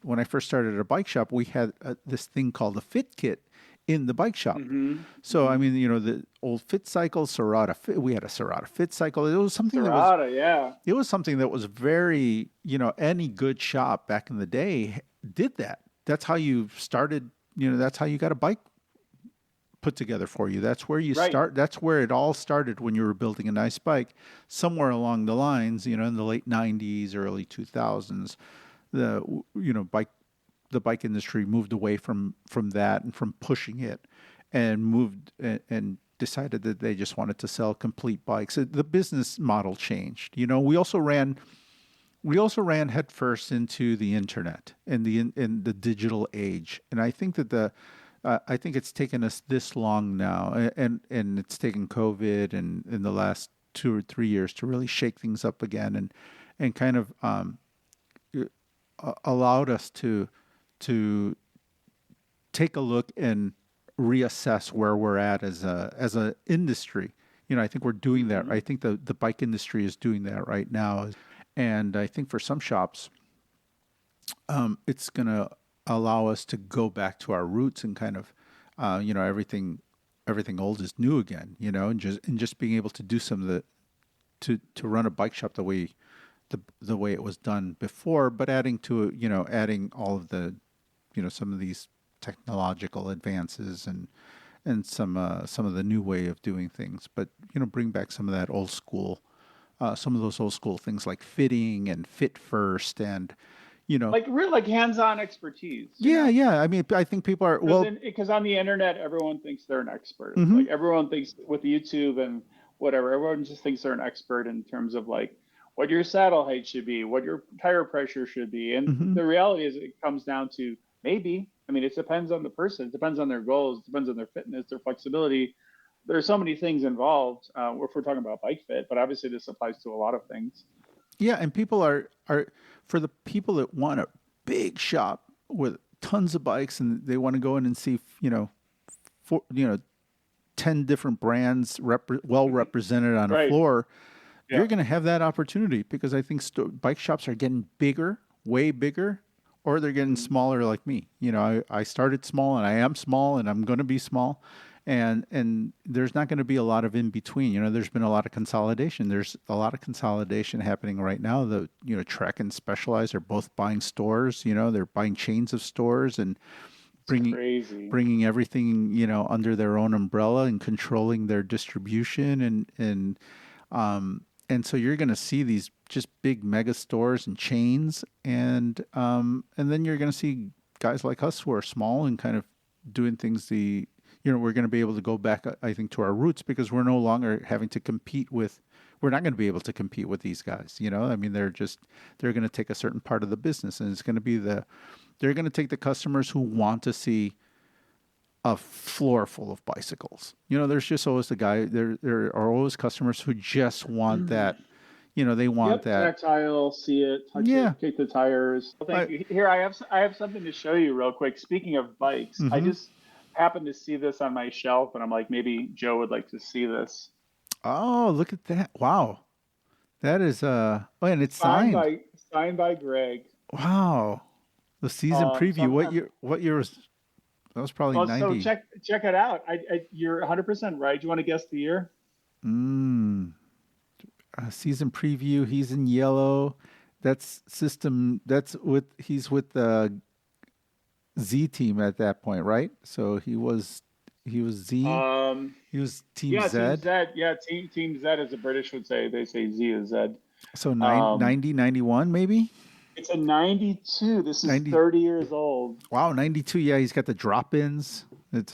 When I first started at a bike shop, we had this thing called a Fit Kit in the bike shop. Mm-hmm. So, I Mm-hmm. mean, the old Fit cycle, Serrata Fit, we had a Serrata Fit cycle. It was something Serrata, yeah. very, any good shop back in the day did that. That's how you started, that's how you got a bike put together for you. That's where you Right. start. That's where it all started when you were building a nice bike. Somewhere along the lines, in the late 90s, early 2000s, the the bike industry moved away from that and from pushing it, and moved and decided that they just wanted to sell complete bikes. The business model changed. We also ran headfirst into the internet and the digital age, and I think that I think it's taken us this long now, and it's taken COVID and in the last 2 or 3 years to really shake things up again, and kind of allowed us to take a look and reassess where we're at as a industry. I think we're doing that. Mm-hmm. I think the bike industry is doing that right now, and I think for some shops, it's going to allow us to go back to our roots and kind of, everything old is new again, and just being able to do some of the to run a bike shop the way it was done before, but adding all of the, some of these technological advances and some of the new way of doing things, but bring back some of that old school, some of those old school things like fitting and fit first, and Like real like hands-on expertise, yeah, yeah. I mean, I think people are because on the internet everyone thinks they're an expert. hmm Like everyone thinks with YouTube and whatever, everyone just thinks they're an expert in terms of like what your saddle height should be, what your tire pressure should be. And hmm the reality is it comes down to maybe, I mean, it depends on the person, it depends on their goals, it depends on their fitness, their flexibility. There's so many things involved if we're talking about bike fit, but obviously this applies to a lot of things. yeah, and people are for the people that want a big shop with tons of bikes and they want to go in and see, for 10 different brands well represented on a Right. floor. Yeah. you're going to have that opportunity because I think bike shops are getting bigger, way bigger, or they're getting Mhm. smaller like me. You know, I started small and I am small and I'm going to be small. And there's not going to be a lot of in between. You know, there's been a lot of consolidation. There's a lot of consolidation happening right now. The Trek and Specialized are both buying stores. You know, they're buying chains of stores and It's bringing crazy. bringing everything under their own umbrella and controlling their distribution and so you're going to see these just big mega stores and chains and then you're going to see guys like us who are small and kind of doing things we're going to be able to go back, I think, to our roots because we're no longer having to compete with we're not going to be able to compete with these guys. I mean, they're going to take a certain part of the business and it's going to be they're going to take the customers who want to see a floor full of bicycles. There's just always there are always customers who just want that. They want Yep, that. tactile, see it, touch Yeah. it, kick the tires. Well, thank I, you. Here, I have something to show you real quick. Speaking of bikes, I mm-hmm. just happened to see this on my shelf, and I'm like, maybe Joe would like to see this. Oh, look at that! Wow, that is and it's Signed signed. by signed by Greg. Wow, the season So preview. What year? What year was? That was probably well, so 90. check it out. You're 100% right. Do you want to guess the year? Mm. Season preview. He's in yellow. That's system. He's with the Z team at that point, right? So he was Z. Um, He was Team yeah, Team Z. Z. Yeah, Team Z, as the British would say. They say Z is Z. So Um, 90, 91 maybe? it's a 92. This is 90. 30 years old. Wow, 92. Yeah, he's got the drop-ins. Yep,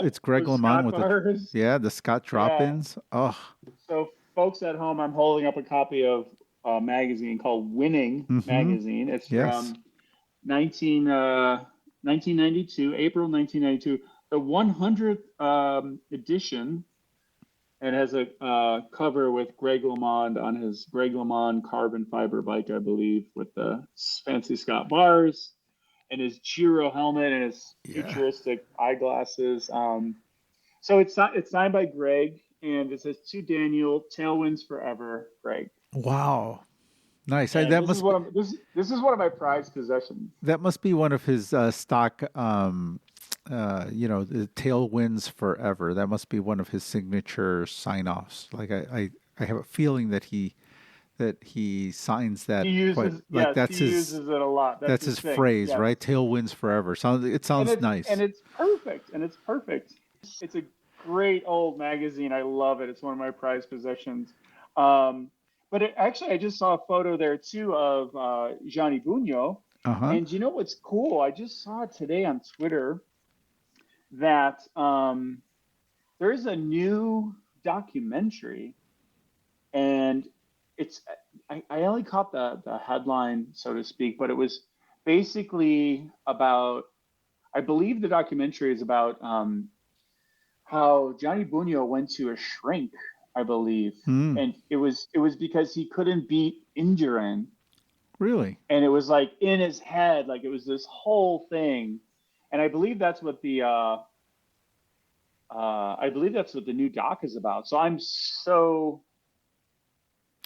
It's Greg those LeMond Scott with the bars. the Scott Yeah. drop-ins. Oh. So, folks at home, I'm holding up a copy of a magazine called Winning Mm-hmm. Magazine. It's Yes. from 1992, April 1992, the 100th edition. It has a cover with Greg LeMond on his Greg LeMond carbon fiber bike, I believe, with the fancy Scott bars and his Giro helmet and his Yeah. futuristic eyeglasses. So it's signed by Greg, and it says to Daniel, "Tailwinds forever, Greg." Wow. Nice. And this is one of my prized possessions. That must be one of his stock the tailwinds forever. That must be one of his signature sign-offs. Like I have a feeling that he signs that He quite uses like yes, that's he his uses it a lot. That's that's his his thing. phrase, Yes, right? Tailwinds forever. It and sounds it's nice. and it's perfect. And it's perfect. It's a great old magazine. I love it. It's one of my prized possessions. Um, but actually, I just saw a photo there too of Gianni Bugno. Uh-huh. And you know what's cool? I just saw it today on Twitter that there's a new documentary, and it's I only caught the headline, so to speak, but it was basically about, I believe the documentary is about how Johnny Bugno went to a shrink, I believe, Hmm. and it was because he couldn't beat Indurain, Really? and it was like in his head, like it was this whole thing, and I believe that's what the new doc is about. So I'm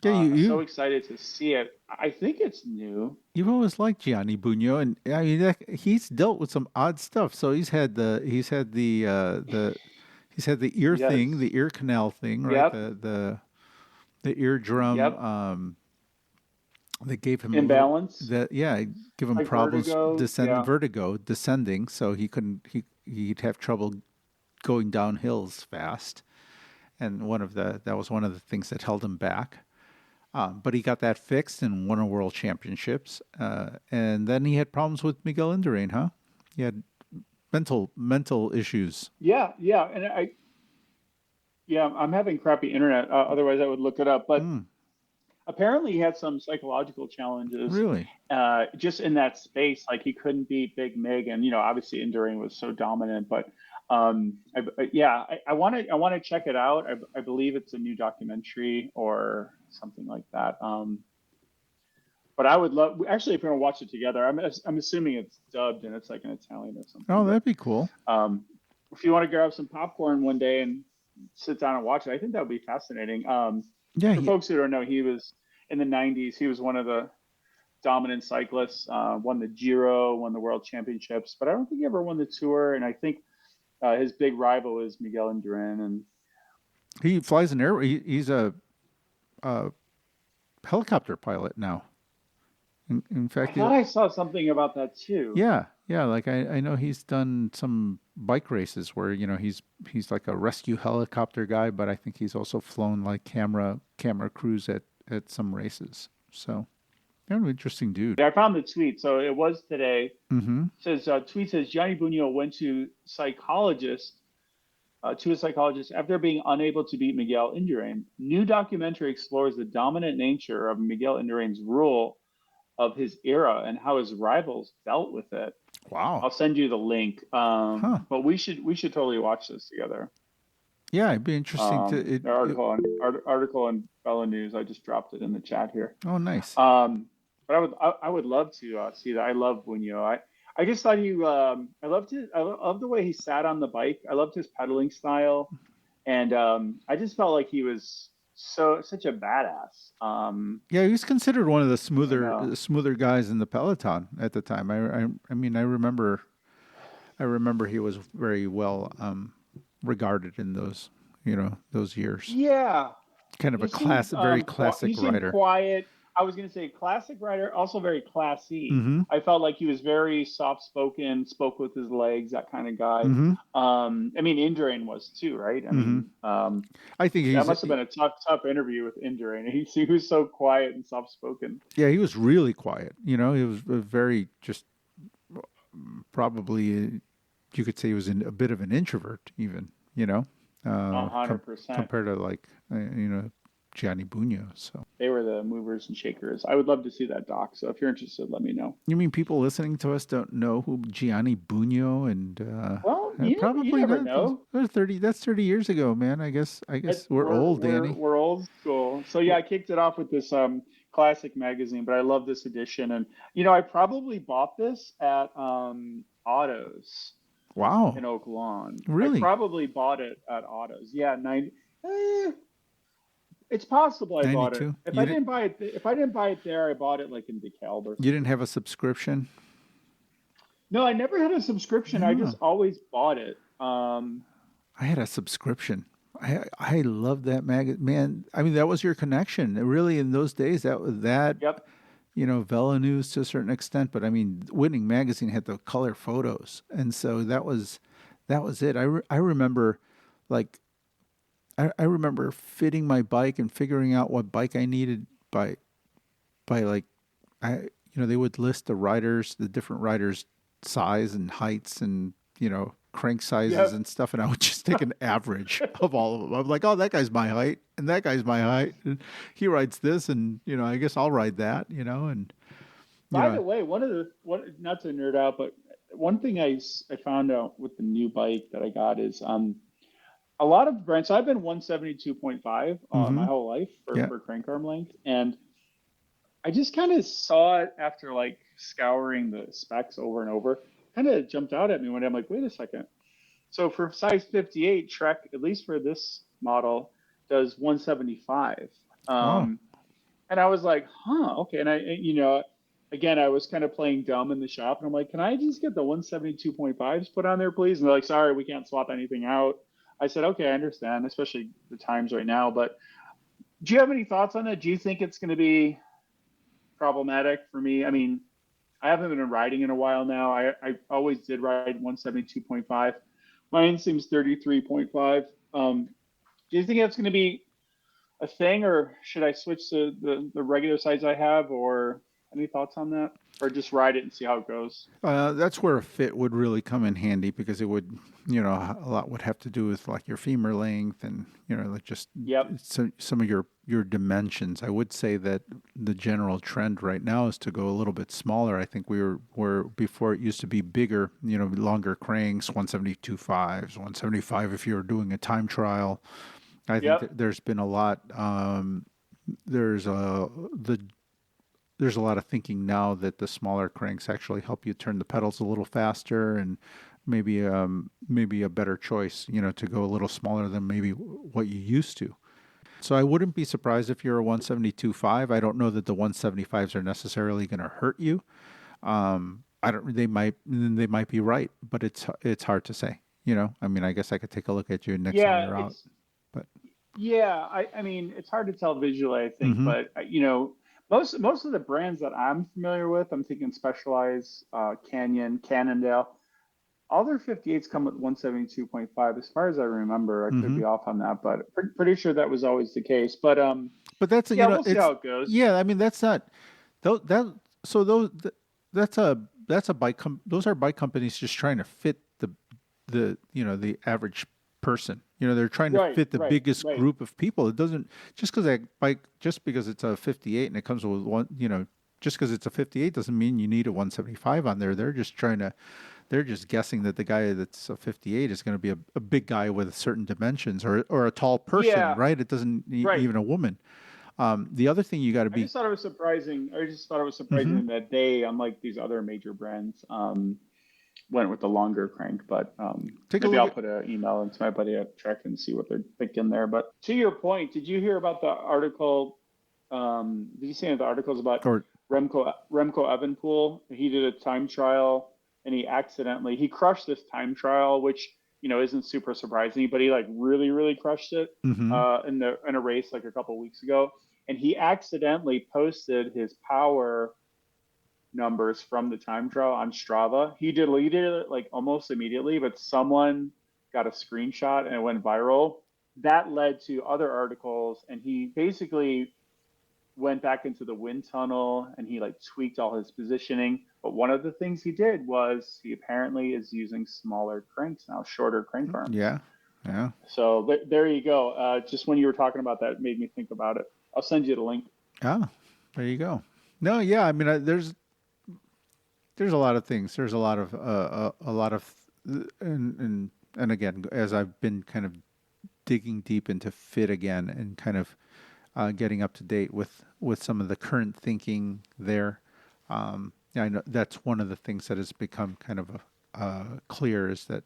Yeah, so excited to see it. I think it's new. you've always liked Gianni Bugno, and I mean he's dealt with some odd stuff. So he's had the ear thing, Yes. the ear canal thing, right? Yep. The eardrum. Yep. That gave him a little Imbalance. give him Like problems vertigo. Yeah. vertigo descending, so he'd have trouble going down hills fast, and that was one of the things that held him back. But he got that fixed and won a world championships. And then he had problems with Miguel Indurain, huh? He had mental issues. Yeah. Yeah. And I'm having crappy internet. Otherwise, I would look it up. But Mm, apparently, he had some psychological challenges really? just in that space. Like he couldn't beat Big Mig, and obviously Indurain was so dominant. But I want to check it out. I believe it's a new documentary or something like that. But I would love, actually, if we're gonna watch it together. I'm assuming it's dubbed and it's like an Italian or something. Oh, But that'd be cool. if you want to grab some popcorn one day and sit down and watch it, I think that would be fascinating. Yeah, For folks who don't know, he was in the '90s. He was one of the dominant cyclists. Won the Giro, won the World Championships, but I don't think he ever won the Tour. And I think his big rival is Miguel Indurain. And he flies an air. He's a helicopter pilot now. In I fact, thought I saw something about that too. yeah, yeah. Like I know he's done some bike races where he's like a rescue helicopter guy, but I think he's also flown like camera crews at some races. So, kind of interesting dude. I found the tweet. So it was today. Mm-hmm. It says tweet says Gianni Bugno went to a psychologist after being unable to beat Miguel Indurain. New documentary explores the dominant nature of Miguel Indurain's rule of his era and how his rivals dealt with it. Wow. I'll send you the link. Huh. But we should totally watch this together. Yeah, it'd be interesting to The article on Bella News. I just dropped it in the chat here. Oh, nice. But I would love to see that. I love Buño. I just thought I loved the way he sat on the bike. I loved his pedaling style, and I just felt like he was such a badass. Yeah, he was considered one of the know. smoother guys in the peloton at the time. I mean, I remember he was very well regarded in those those years. Yeah, Kind of he a seemed very he classic seemed rider. quiet. I was going to say classic rider, also very classy. Mm-hmm. I felt like he was very soft spoken, spoke with his legs, that kind of guy. Mm-hmm. I mean, Indurain was too, right? I mean, I think that must have been a tough interview with Indurain. He was so quiet and soft spoken. Yeah, he was really quiet. He was very just probably you could say he was a bit of an introvert, even. 100%. Compared to like Gianni Bugno. So They were the movers and shakers. I would love to see that doc. So if you're interested, let me know. you mean people listening to us don't know who Gianni Bugno and Well, probably you never not. know. That's 30 years ago, man. I guess we're old, Danny. We're old school. So yeah, I kicked it off with this classic magazine, but I love this edition, and I probably bought this at Autos. Wow. In Oak Lawn. Really? I probably bought it at Autos. Yeah, it's possible I bought it. 92? If I didn't buy it there, I bought it like in DeKalb or something. You didn't have a subscription? No, I never had a subscription. I just always bought it. I had a subscription. I loved that magazine, man. I mean, that was your connection. Really, in those days, that. Yep. Vela News to a certain extent, but I mean, Winning Magazine had the color photos, and so that was it. I remember, like, I remember fitting my bike and figuring out what bike I needed by like, they would list the different riders' size and heights and crank sizes and stuff, and I would just take an average of all of them. I'm like, oh, that guy's my height, and that guy's my height, and he rides this, and I guess I'll ride that, and. By the way, not to nerd out, but one thing I found out with the new bike that I got is a lot of brands. So I've been 172.5 my whole life for crank arm length, and I just kind of saw it after like scouring the specs over and over. Kind of jumped out at me one day. I'm like, wait a second. So for size 58, Trek, at least for this model, does 175. And I was like, okay. And again, I was kind of playing dumb in the shop, and I'm like, can I just get the 172.5s put on there, please? And they're like, sorry, we can't swap anything out. I said, okay, I understand, especially the times right now. But do you have any thoughts on that? Do you think it's going to be problematic for me? I mean, I haven't been riding in a while now. I always did ride 172.5. My inseam's 33.5. Do you think that's going to be a thing, or should I switch to the regular size I have, or any thoughts on that? Or just ride it and see how it goes? That's where a fit would really come in handy, because it would, a lot would have to do with like your femur length and, like just some of your dimensions. I would say that the general trend right now is to go a little bit smaller. I think we were before it used to be bigger, think cranks, 172.5s, 175 if you were doing a time trial. I think there's been a lot. There's a lot of thinking now that the smaller cranks actually help you turn the pedals a little faster, and maybe a better choice, to go a little smaller than maybe what you used to. So I wouldn't be surprised if you're a 172.5. I don't know that the 175s are necessarily going to hurt you. I don't. They might be right, but it's hard to say. I mean, I guess I could take a look at you next time Yeah, you're out. it's But yeah. I mean, it's hard to tell visually, I think, hmm but most of the brands that I'm familiar with, I'm thinking Specialized, Canyon, Cannondale. All their 58s come with 172.5, as far as I remember. I could hmm be off on that, but pretty sure that was always the case. But But that's yeah, we'll see it's how it goes. yeah. I mean, that's not that. So that's a bike. Those are bike companies just trying to fit the average person. They're trying to Right, fit the right, biggest right. group of people. It doesn't just because it's a 58 and it comes with one. Just because it's a 58 doesn't mean you need a 175 on there. They're just guessing that the guy that's a 58 is going to be a big guy with certain dimensions or a tall person, Yeah, right? It doesn't right. even a woman. The other thing you got to I be. just thought it was surprising. I just thought it was hmm surprising that they, unlike these other major brands, went with the longer crank. But Take a maybe look I'll at put an email into my buddy at Trek and see what they're thinking there. But to your point, did you hear about the article? Did you see any of the articles about or Remco Evenepoel? He did a time trial and he crushed this time trial, which isn't super surprising, but he like really crushed it hmm in a race like a couple weeks ago, and he accidentally posted his power numbers from the time trial on Strava. He deleted it like almost immediately, but someone got a screenshot and it went viral. That led to other articles, and he basically went back into the wind tunnel and he like tweaked all his positioning. But one of the things he did was he apparently is using smaller cranks now, shorter crank arms. yeah, yeah. So there you go. Just when you were talking about that, it made me think about it. I'll send you the link. Ah, there you go. No, yeah. I mean, there's a lot of things. There's a lot of and again, as I've been kind of digging deep into fit again and kind of getting up to date with some of the current thinking there. Yeah, I know that's one of the things that has become kind of clear is that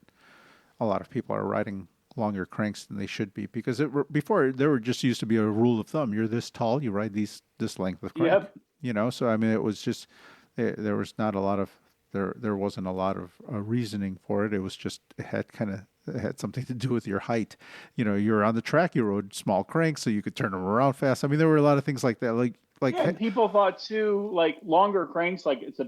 a lot of people are riding longer cranks than they should be because before there were just used to be a rule of thumb: you're this tall, you ride this length of crank. Yep. So I mean, it was just there was not a lot of there wasn't a lot of reasoning for it. It was just it had something to do with your height. You were on the track, you rode small cranks so you could turn them around fast. I mean, there were a lot of things like that. Yeah, and people thought too, like longer cranks, like it's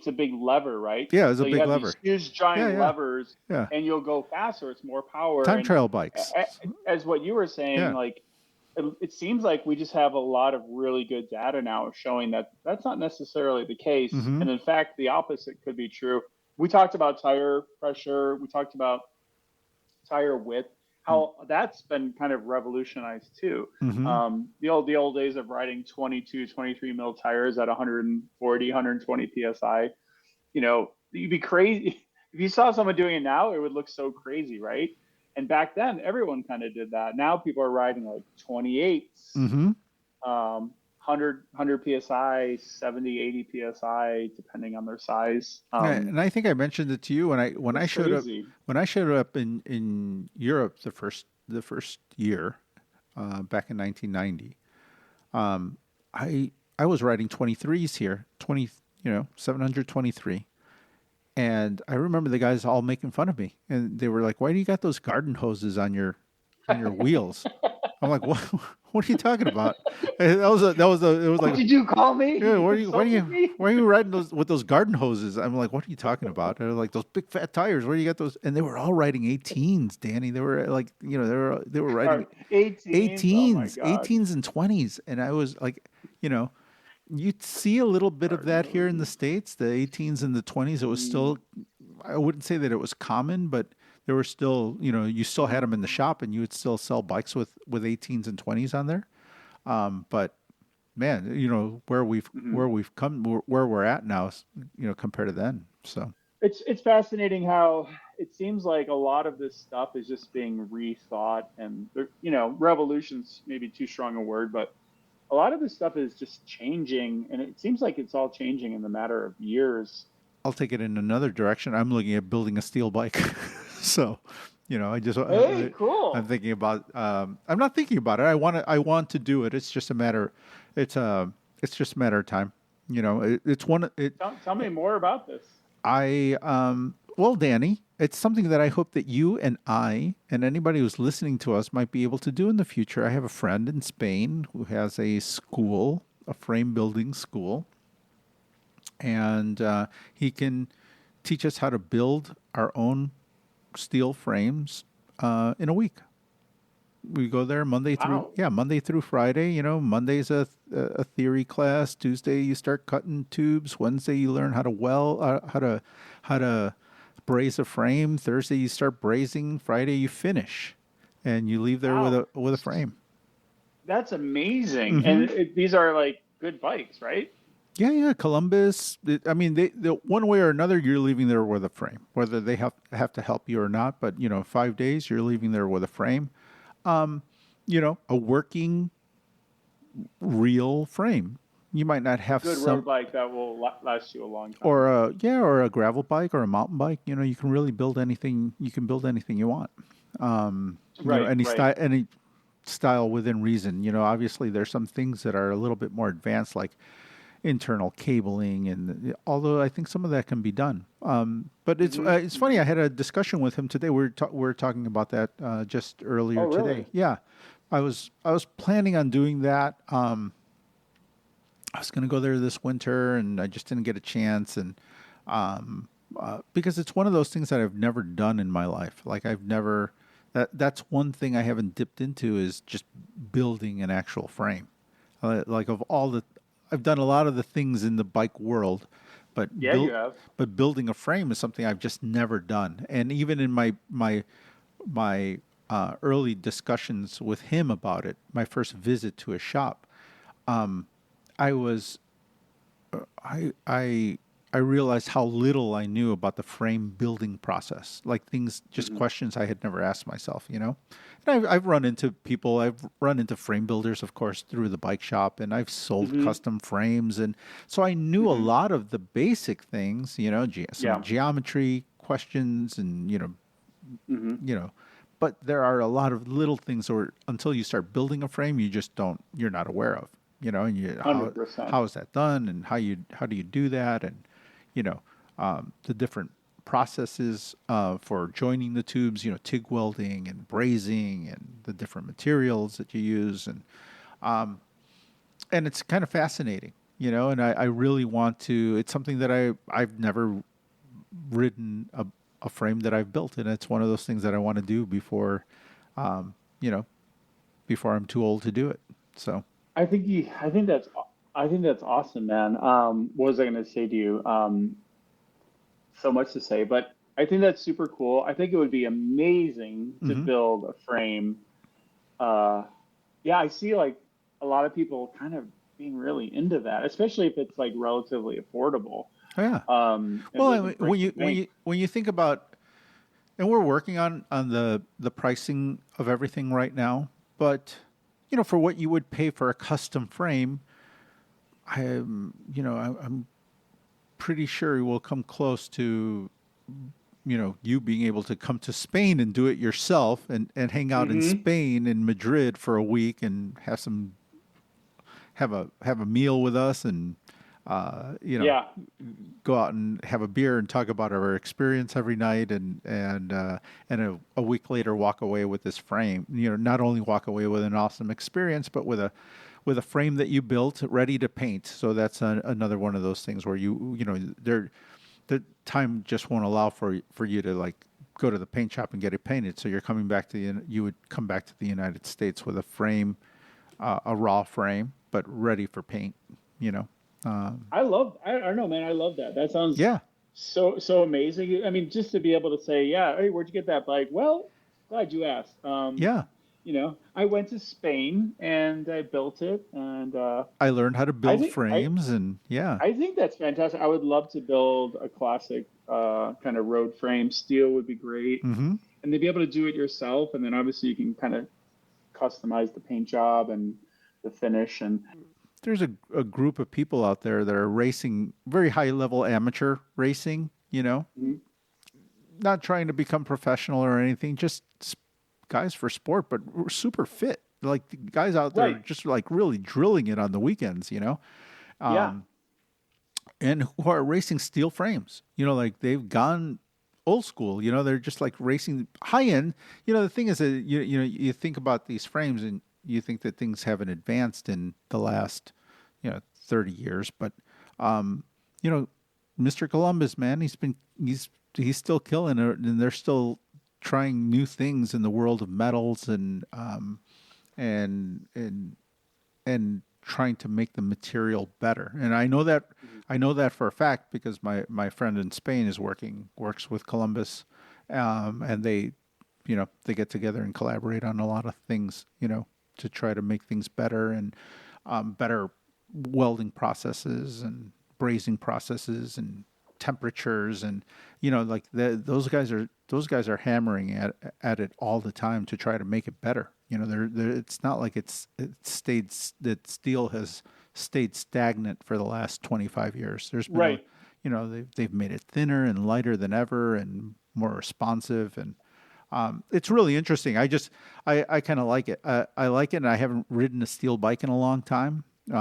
a big lever, right? yeah, it was a So you big have these lever. huge Yeah, giant yeah, levers, yeah. and you'll go faster. It's more power, Time and trial bikes. as what you were saying, Yeah. like it seems like we just have a lot of really good data now showing that that's not necessarily the case, Mm-hmm. and in fact, the opposite could be true. We talked about tire pressure. We talked about tire width, how that's been kind of revolutionized too. Mm-hmm. The old days of riding 22, 23 mil tires at 140, 120 psi. You'd be crazy if you saw someone doing it now. It would look so crazy, right? And back then, everyone kind of did that. Now people are riding like 28s, Mm-hmm. 100 psi, 70, 80 psi, depending on their size. And I think I mentioned it to you when I It's showed up crazy. in Europe the first year back in 1990. I was riding 23s here, 723. And I remember the guys all making fun of me, and they were like, "Why do you got those garden hoses on your wheels?" I'm like, "What? What are you talking about?" And it was What like, did you call me? "Yeah, You insulted me? why are you riding those with those garden hoses?" I'm like, "What are you talking about?" They're like, "Those big fat tires. Where do you get those?" And they were all riding 18s, Danny. They were like, they were riding 18s. Oh my God. 18s and 20s, and I was like, you know. You'd see a little bit of Garden that here in the hoses. States, the 18s and the 20s. It was Mm, still, I wouldn't say that it was common, but there were still, you still had them in the shop and you would still sell bikes with 18s and 20s on there. But man, mhm. where we've come, where we're at now, compared to then. So, It's fascinating how it seems like a lot of this stuff is just being rethought, and revolution's maybe too strong a word, but a lot of this stuff is just changing, and it seems like it's all changing in the matter of years. I'll take it in another direction. I'm looking at building a steel bike. So, You know, Hey, I'm cool. thinking about. I'm not thinking about it. I want to do it. It's just a matter. It's it's just a matter of time. You know, it's one. Tell me more about this. Well, Danny, it's something that I hope that you and I and anybody who's listening to us might be able to do in the future. I have a friend in Spain who has a school, a frame building school, and he can teach us how to build our own steel frames in a week. We go there Wow. Monday through Friday. You know, Monday's a theory class. Tuesday you start cutting tubes. Wednesday you learn how to how to braze a frame. Thursday you start brazing. Friday you finish, and you leave there Wow. with a frame. That's amazing. And Mm-hmm. these are like good bikes, right? Yeah, yeah. Columbus. I mean, one way or another, you're leaving there with a frame, whether they have to help you or not. But you know, 5 days, you're leaving there with a frame. You know, a working real frame. You might not have Good some, road bike that will last you a long or time. or a gravel bike or a mountain bike. You know, you can really build anything. You can build anything you want. You know, Right, right. any style within reason. You know, obviously there's some things that are a little bit more advanced, like internal cabling, and although I think some of that can be done. But Hmm, it's funny. hmm. I had a discussion with him today. We were talking about that just Oh, earlier today. really? Yeah, I was planning on doing that. I was going to go there this winter, and I just didn't get a chance. And because it's one of those things that I've never done in my life. Like I've never that's one thing I haven't dipped into is just building an actual frame. Like of all the, I've done a lot of the things in the bike world, Yeah, you have. but building a frame is something I've just never done. And even in my early discussions with him about it, my first visit to a shop, I was I I realized how little I knew about the frame building process, like things, just Hmm, questions I had never asked myself, you know. And I've run into people, I've run into frame builders, of course, through the bike shop, and I've sold hmm, custom frames, and so I knew a hmm. lot of the basic things, you know, some Yeah. geometry questions, and Hmm. you know, but there are a lot of little things where until you start building a frame, you just don't, you're not aware of, you know, and how 100%. is that done, and how do you do that, and you know, the different processes for joining the tubes, you know, TIG welding and brazing and the different materials that you use, and it's kind of fascinating, you know, and I really want to. It's something that I've never ridden a frame that I've built, and it's one of those things that I want to do before, you know, before I'm too old to do it. So I think that's awesome, man. What was I going to say to you? So much to say, but I think that's super cool. I think it would be amazing to hmm build a frame. Uh, yeah, I see like a lot of people kind of being really into that, especially if it's like relatively affordable. yeah. It Well, I mean, doesn't break the bank. when you think about, and we're working on the pricing of everything right now, but you know, for what you would pay for a custom frame, I'm pretty sure it will come close to, you know, you being able to come to Spain and do it yourself, and hang out in Hmm. Spain in Madrid for a week and have a meal with us, and you know, Yeah. go out and have a beer and talk about our experience every night, and a week later walk away with this frame. You know, not only walk away with an awesome experience, but with a frame that you built ready to paint. So that's another one of those things where you know, the time just won't allow for you to like go to the paint shop and get it painted. So you're coming back to you would come back to the United States with a frame, a raw frame, but ready for paint. You know, I don't know, man. I love that. That sounds yeah, so amazing. I mean, just to be able to say, yeah, hey, where'd you get that bike? Well, glad you asked. yeah. I went to Spain and I built it, and I learned how to I build think frames, and yeah. I think that's fantastic. I would love to build a classic kind of road frame. Steel would be great, hmm and to be able to do it yourself, and then obviously you can kind of customize the paint job and the finish. And There's a group of people out there that are racing very high level amateur racing, you know, Mhm. not trying to become professional or anything, just guys for sport, but we're super fit. Like the guys out there Right. just like really drilling it on the weekends, you know, Yeah. and who are racing steel frames. You know, like they've gone old school. You know, they're just like racing high end. You know, the thing is that you think about these frames and you think that things haven't advanced in the last 30 years, but you know, Mr. Columbus, man, he's still killing it, and they're still trying new things in the world of metals and and and trying to make the material better. And Mhm. I know that for a fact because my friend in Spain works with Columbus, and they get together and collaborate on a lot of things, to try to make things better and better welding processes and brazing processes and temperatures and like those guys are hammering at it all the time to try to make it better. They're it's not like that steel has stayed stagnant for the last 25 years. There's been Right. they've made it thinner and lighter than ever and more responsive, and it's really interesting. I kind of like it. I like it, and I haven't ridden a steel bike in a long time. Hmm.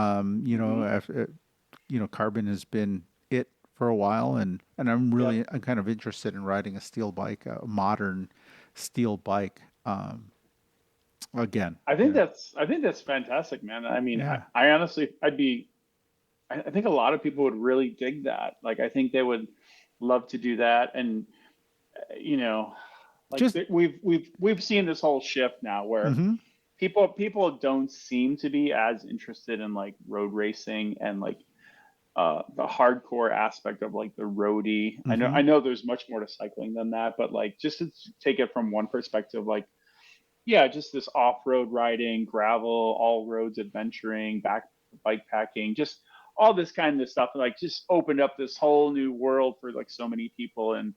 Carbon has been it for a while, and Yep. I'm kind of interested in riding a steel bike, a modern steel bike, again. I think that's fantastic, man. I mean, Yeah, I honestly, I think a lot of people would really dig that. Like, I think they would love to do that. And, you know, like just we've seen this whole shift now where hmm people don't seem to be as interested in like road racing and like the hardcore aspect of like the roadie. hmm I know there's much more to cycling than that, but like just to take it from one perspective, like yeah, just this off-road riding, gravel, all roads adventuring, bike packing, just all this kind of stuff. Like just opened up this whole new world for like so many people, and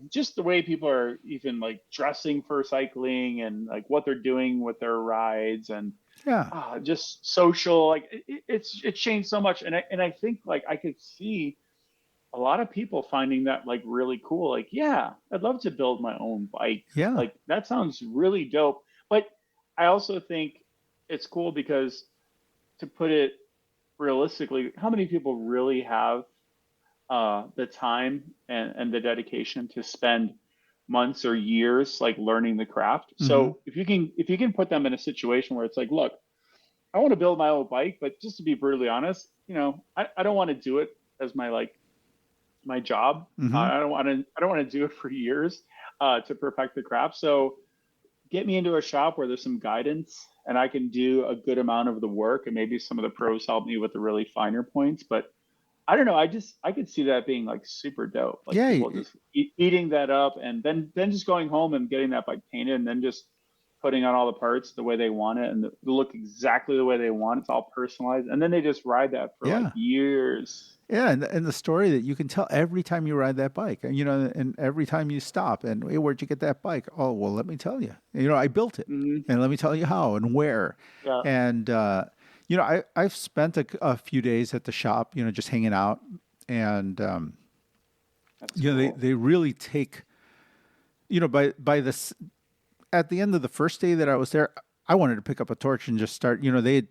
just the way people are even like dressing for cycling and like what they're doing with their rides and yeah, just social. Like it's changed so much, and I think like I could see a lot of people finding that like really cool. Like, yeah, I'd love to build my own bike. yeah, Like, that sounds really dope. But I also think it's cool because, to put it realistically, how many people really have the time and the dedication to spend months or years like learning the craft? hmm So if you can put them in a situation where it's like, look, I want to build my own bike, but just to be brutally honest, I don't want to do it as my job. hmm I don't want to do it for years to perfect the craft. So get me into a shop where there's some guidance and I can do a good amount of the work, and maybe some of the pros help me with the really finer points. But I don't know. I could see that being like super dope. Like yeah. people just eating that up, and then just going home and getting that bike painted, and then just putting on all the parts the way they want it and look exactly the way they want. It's all personalized, and then they just ride that for like Yeah. years. Yeah, and the story that you can tell every time you ride that bike, and every time you stop, and hey, where'd you get that bike? Oh, well, let me tell you. I built it, Hmm. and let me tell you how and where. Yeah, And I've spent a few days at the shop, just hanging out, and that's cool. they really take, by this at the end of the first day that I was there, I wanted to pick up a torch and just start. They had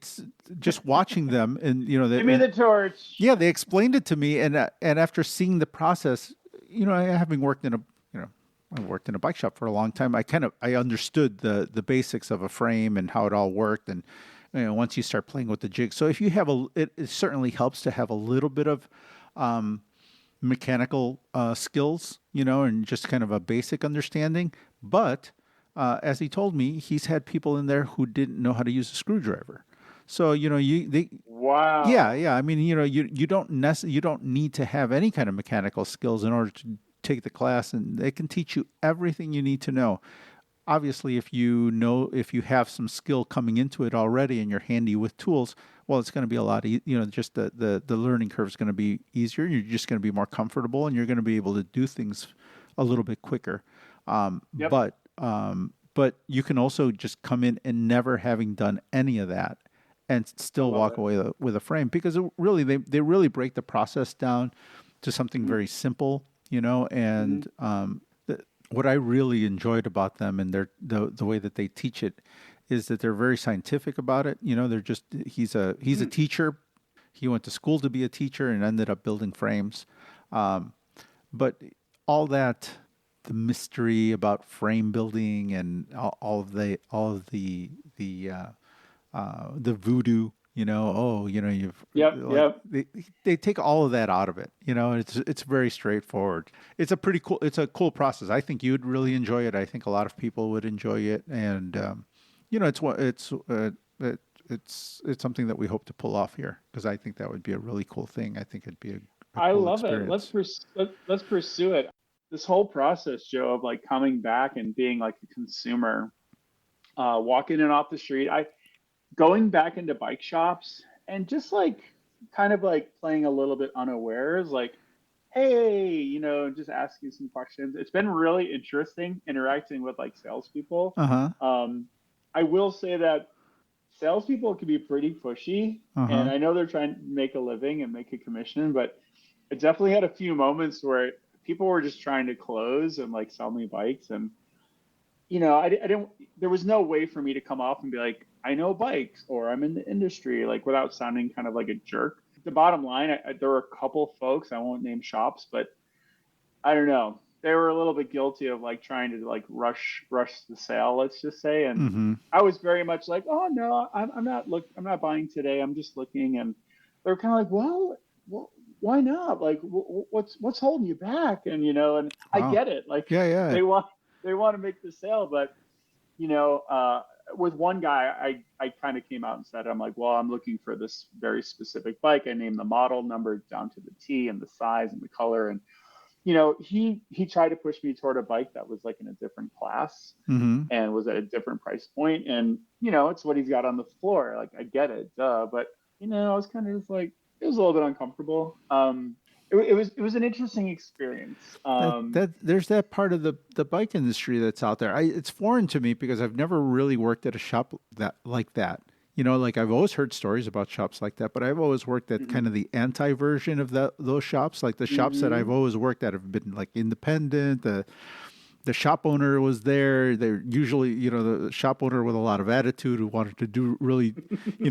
just watching them, and Give me the torch. yeah, they explained it to me, and after seeing the process, having worked in a you know I worked in a bike shop for a long time, I understood the basics of a frame and how it all worked, and once you start playing with the jig, so if you have it certainly helps to have a little bit of mechanical skills, and just kind of a basic understanding. But as he told me, he's had people in there who didn't know how to use a screwdriver. So yeah, Wow. yeah. I mean, you don't need to have any kind of mechanical skills in order to take the class, and they can teach you everything you need to know. Obviously, if you have some skill coming into it already and you're handy with tools, well, it's going to be a lot. Just the learning curve is going to be easier. You're just going to be more comfortable, and you're going to be able to do things a little bit quicker. Yep. But you can also just come in and never having done any of that and I still love walk it. away with a frame because they really break the process down to something Hmm. very simple And Hmm. what I really enjoyed about them and the way that they teach it is that they're very scientific about it. They're just he's a Hmm. teacher. He went to school to be a teacher and ended up building frames. Um, but all that, the mystery about frame building and all of the voodoo, you've Yep. like Yep. they take all of that out of it. It's very straightforward. It's a cool process. I think you'd really enjoy it. I think a lot of people would enjoy it, and it's what it's something that we hope to pull off here because I think that would be a really cool thing. I think it'd be a I cool love it. experience. Let's pursue it. This whole process, Joe, of like coming back and being like a consumer, walking in off the street. I going back into bike shops and just like kind of like playing a little bit unawares, like, hey, just asking some questions. It's been really interesting interacting with like salespeople. Uh huh. I will say that salespeople can be pretty pushy, Uh and huh. I know they're trying to make a living and make a commission, but I definitely had a few moments where people were just trying to close and like sell me bikes, and I didn't. There was no way for me to come off and be like, I know bikes or I'm in the industry, like without sounding kind of like a jerk. The bottom line, there were a couple folks, I won't name shops, but I don't know. They were a little bit guilty of like trying to like rush the sale, let's just say. And Mm-hmm. I was very much like, oh no, I'm not buying today. I'm just looking. And they're kind of like, well, why not? Like, what's holding you back? And and I Wow. get it. Like Yeah. Yeah. they want they want to make the sale, but you know, uh, with one guy, I kind of came out and said, I'm like, well, I'm looking for this very specific bike. I named the model number down to the T and the size and the color, and he tried to push me toward a bike that was like in a different class Mm-hmm. and was at a different price point. And it's what he's got on the floor. Like I get it, duh. But I was kind of just like it was a little bit uncomfortable. It was an interesting experience. That there's that part of the bike industry that's out there. It's foreign to me because I've never really worked at a shop that like that. Like I've always heard stories about shops like that, but I've always worked at kind Hmm. of the anti version of those shops. Like the shops that I've Hmm. always worked at have been like independent. The shop owner was there. They're usually, the shop owner with a lot of attitude who wanted to do really,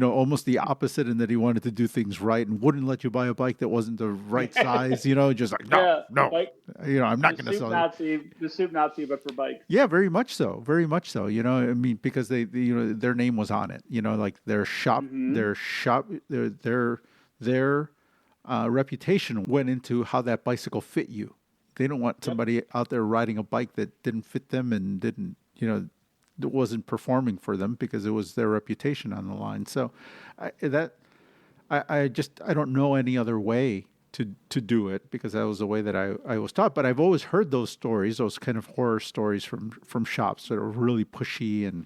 almost the opposite in that he wanted to do things right and wouldn't let you buy a bike that wasn't the right size, just like, no, Yeah, no, bike I'm not the going to soup sell you. Nazi, the soup Nazi, but for bikes. Yeah, very much so. Very much so. I mean, because their name was on it, like Hmm. their reputation went into how that bicycle fit you. They don't want Yep. somebody out there riding a bike that didn't fit them and didn't, that wasn't performing for them because it was their reputation on the line. So, that I don't know any other way to do it because that was the way that I was taught. But I've always heard those stories, those kind of horror stories from shops that are really pushy and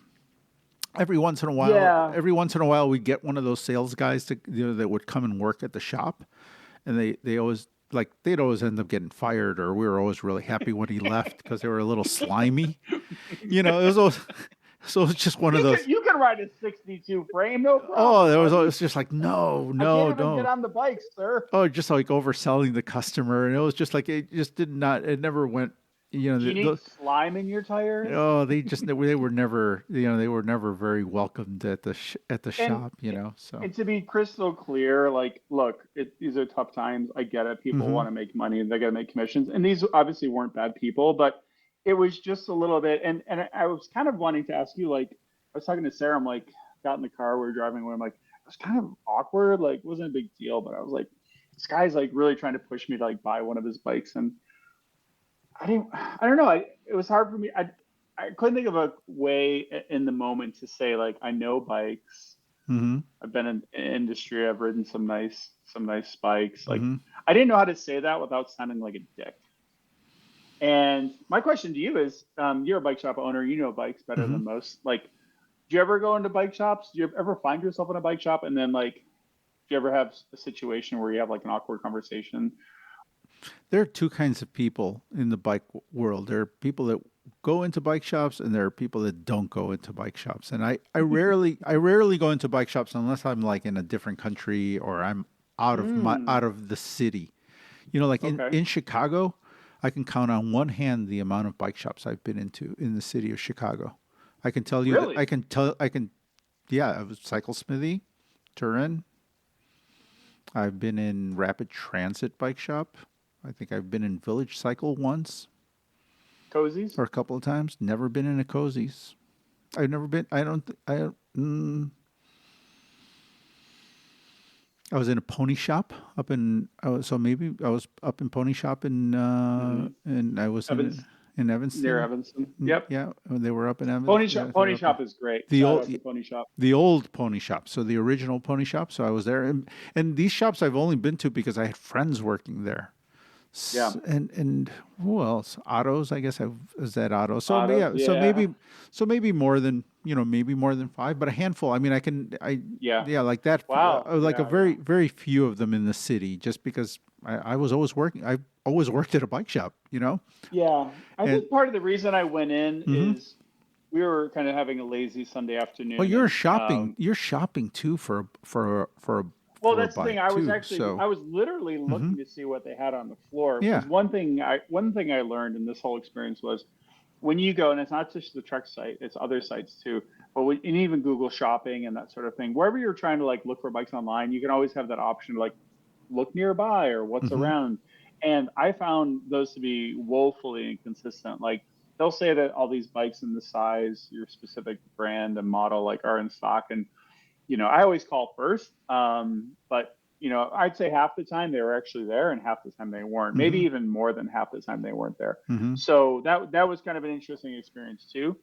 Yeah. every once in a while we get one of those sales guys that would come and work at the shop, and they always like they'd always end up getting fired, or we were always really happy when he left because they were a little slimy. It was always, so it's just one of You can those. you can ride a 62 frame, no Oh, problem, there was buddy. always just like no, I can't no, even get no. on the bike, sir. Oh, just like overselling the customer, and it was just like it just did not. It never went. Do you need slime in your tires? They were never they were never very welcomed at the And shop. So. and to be crystal clear, like, look, these are tough times. I get it. People Mm-hmm. want to make money. They got to make commissions. And these obviously weren't bad people, but it was just a little bit. And I was kind of wanting to ask you, like, I was talking to Sarah. I'm like, got in the car, we were driving away. I'm like, it was kind of awkward. Like, it wasn't a big deal, but I was like, this guy's like really trying to push me to like buy one of his bikes, and I don't know. It was hard for me. I couldn't think of a way in the moment to say like I know bikes. Mm-hmm. I've been in industry. I've ridden some nice bikes. Like Mm-hmm. I didn't know how to say that without sounding like a dick. And my question to you is, you're a bike shop owner. You know bikes better Mm-hmm. than most. Like, do you ever go into bike shops? Do you ever find yourself in a bike shop and then like, do you ever have a situation where you have like an awkward conversation? There are two kinds of people in the bike world. There are people that go into bike shops, and there are people that don't go into bike shops. And I rarely go into bike shops unless I'm like in a different country or I'm out of Mm, the city. Like in okay. in Chicago, I can count on one hand the amount of bike shops I've been into in the city of Chicago. I can tell you that Really? yeah, I was Cycle Smithy, Turin. I've been in Rapid Transit Bike Shop. I think I've been in Village Cycle once Cozies? or a couple of times. Never been in a Cozy's. I've never been. I don't. I don't. I was in a pony shop up in. So maybe I was up in pony shop in. Hmm. And I was Evans, in near Evanston. Evanston. Yep. Yeah, they were up in Evans. Yeah, they were Pony up there. Shop is great. The Shout old out to Pony Shop. the old pony shop. So the original pony shop. So I was there, and these shops I've only been to because I had friends working there. Yeah. And who else? Otto's, I guess I was at Otto. So Autos, yeah, yeah. so maybe more than maybe more than five, but a handful. I mean, Yeah. yeah, like that, Wow. like a Yeah, yeah. very few of them in the city, just because I was always working. I always worked at a bike shop, Yeah. I and think part of the reason I went in hmm is we were kind of having a lazy Sunday well, afternoon, and you're shopping too well, for a that's the thing. bike too. I So was literally hmm looking to see what they had on the floor, yeah, because one thing I learned in this whole experience was when you go, and it's not just the Trek site, it's other sites too, but and even Google Shopping and that sort of thing, wherever you're trying to like look for bikes online, you can always have that option to like look nearby or what's hmm around. And I found those to be woefully inconsistent. Like they'll say that all these bikes in the size, your specific brand and model, like are in stock, and I always call first. But I'd say half the time they were actually there, and half the time they weren't. Maybe hmm even more than half the time they weren't there. hmm So that was kind of an interesting experience too.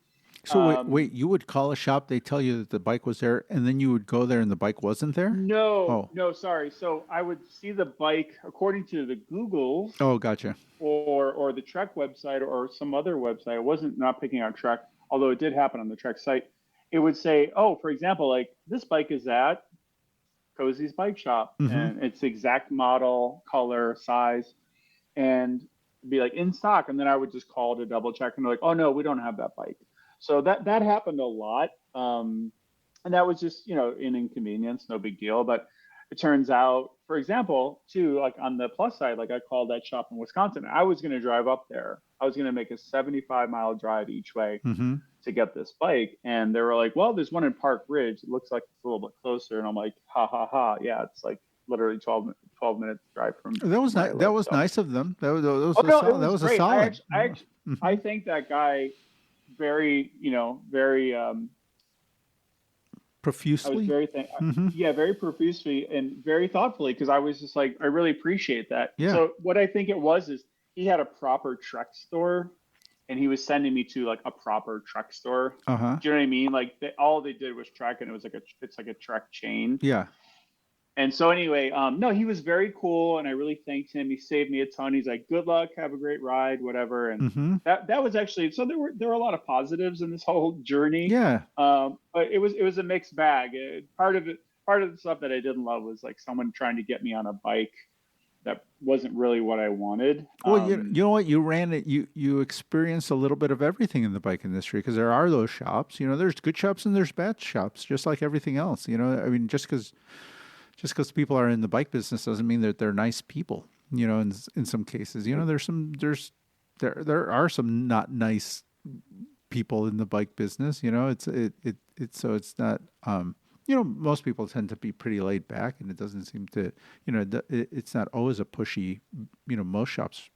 So Um, you would call a shop, they tell you that the bike was there, and then you would go there and the bike wasn't there? no, Oh, no, sorry. So I would see the bike according to the Googles oh, gotcha. or the Trek website or some other website. It wasn't not picking out Trek, although it did happen on the Trek site. It would say, oh, for example, like this bike is at Cozy's Bike Shop, Mm-hmm. and it's exact model, color, size, and be like in stock. And then I would just call to double check, and they're like, oh no, we don't have that bike. So that happened a lot, and that was just an inconvenience, no big deal. But it turns out, for example, too, like on the plus side, like I called that shop in Wisconsin. I was going to drive up there. I was going to make a 75-mile drive each way Mm-hmm. to get this bike. And they were like, well, there's one in Park Ridge. It looks like it's a little bit closer. And I'm like, ha ha ha. Yeah, it's like literally 12 minutes drive from That was where I nice. That live. was So, nice of them. oh no, it That was was a great. solid. I Mm-hmm. think that guy very, very, I was Profusely. very, Mm-hmm. yeah, very profusely and very thoughtfully because I was just like, I really appreciate that. Yeah. So what I think it was is he had a proper Trek store and he was sending me to like a proper Trek store. Uh huh. Do you know what I mean? Like all they did was Trek, and it was like it's like a Trek chain. Yeah. And so anyway, no, he was very cool, and I really thanked him. He saved me a ton. He's like, "Good luck, have a great ride, whatever." And Mm-hmm. that was actually so there were a lot of positives in this whole journey, Yeah. but it was a mixed bag. Part of the stuff that I didn't love was like someone trying to get me on a bike that wasn't really what I wanted. Well, you know what? You ran it. You experienced a little bit of everything in the bike industry because there are those shops. There's good shops and there's bad shops, just like everything else. I mean, just because people are in the bike business doesn't mean that they're nice people. In some cases, there are some not nice people in the bike business. So it's not. Most people tend to be pretty laid back, and it doesn't seem to. It's not always a pushy. Most shops.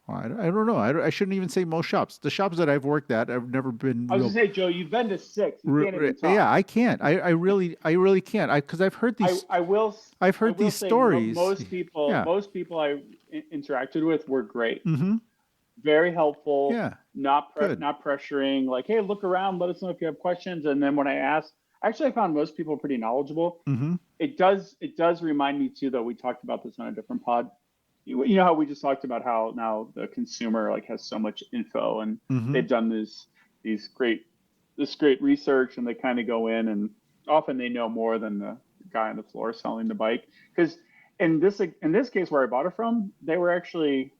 Well, I don't know. I shouldn't even say most shops. The shops that I've worked at, I've never been I was real. gonna say, Joe, you've been to six. You can't even Yeah, talk. I can't. I really can't. Because I've heard I, these. I will I've I heard will these say stories. most people Yeah. most people I interacted with were great, Mm-hmm. very helpful, Yeah. Good. not pressuring. Like, hey, look around, let us know if you have questions. And then when I asked, actually, I found most people pretty knowledgeable. Mm-hmm. It does remind me too, though. We talked about this on a different pod. You know how we just talked about how now the consumer like has so much info, and Mm-hmm. they've done these great this great research, and they kind of go in, and often they know more than the guy on the floor selling the bike. Because in this case where I bought it from, they were actually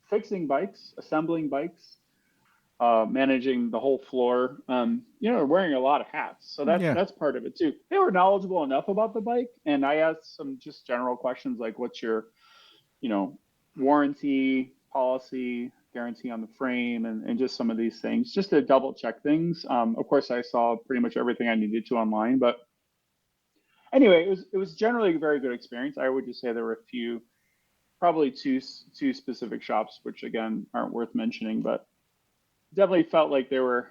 fixing bikes, assembling bikes, managing the whole floor. Wearing a lot of hats, so that's Yeah. that's part of it too. They were knowledgeable enough about the bike, and I asked some just general questions like, "What's your, you know, warranty policy, guarantee on the frame, and just some of these things, just to double check things. Of course, I saw pretty much everything I needed to online, but anyway, it was generally a very good experience. I would just say there were a few, probably two specific shops, which again aren't worth mentioning, but definitely felt like they were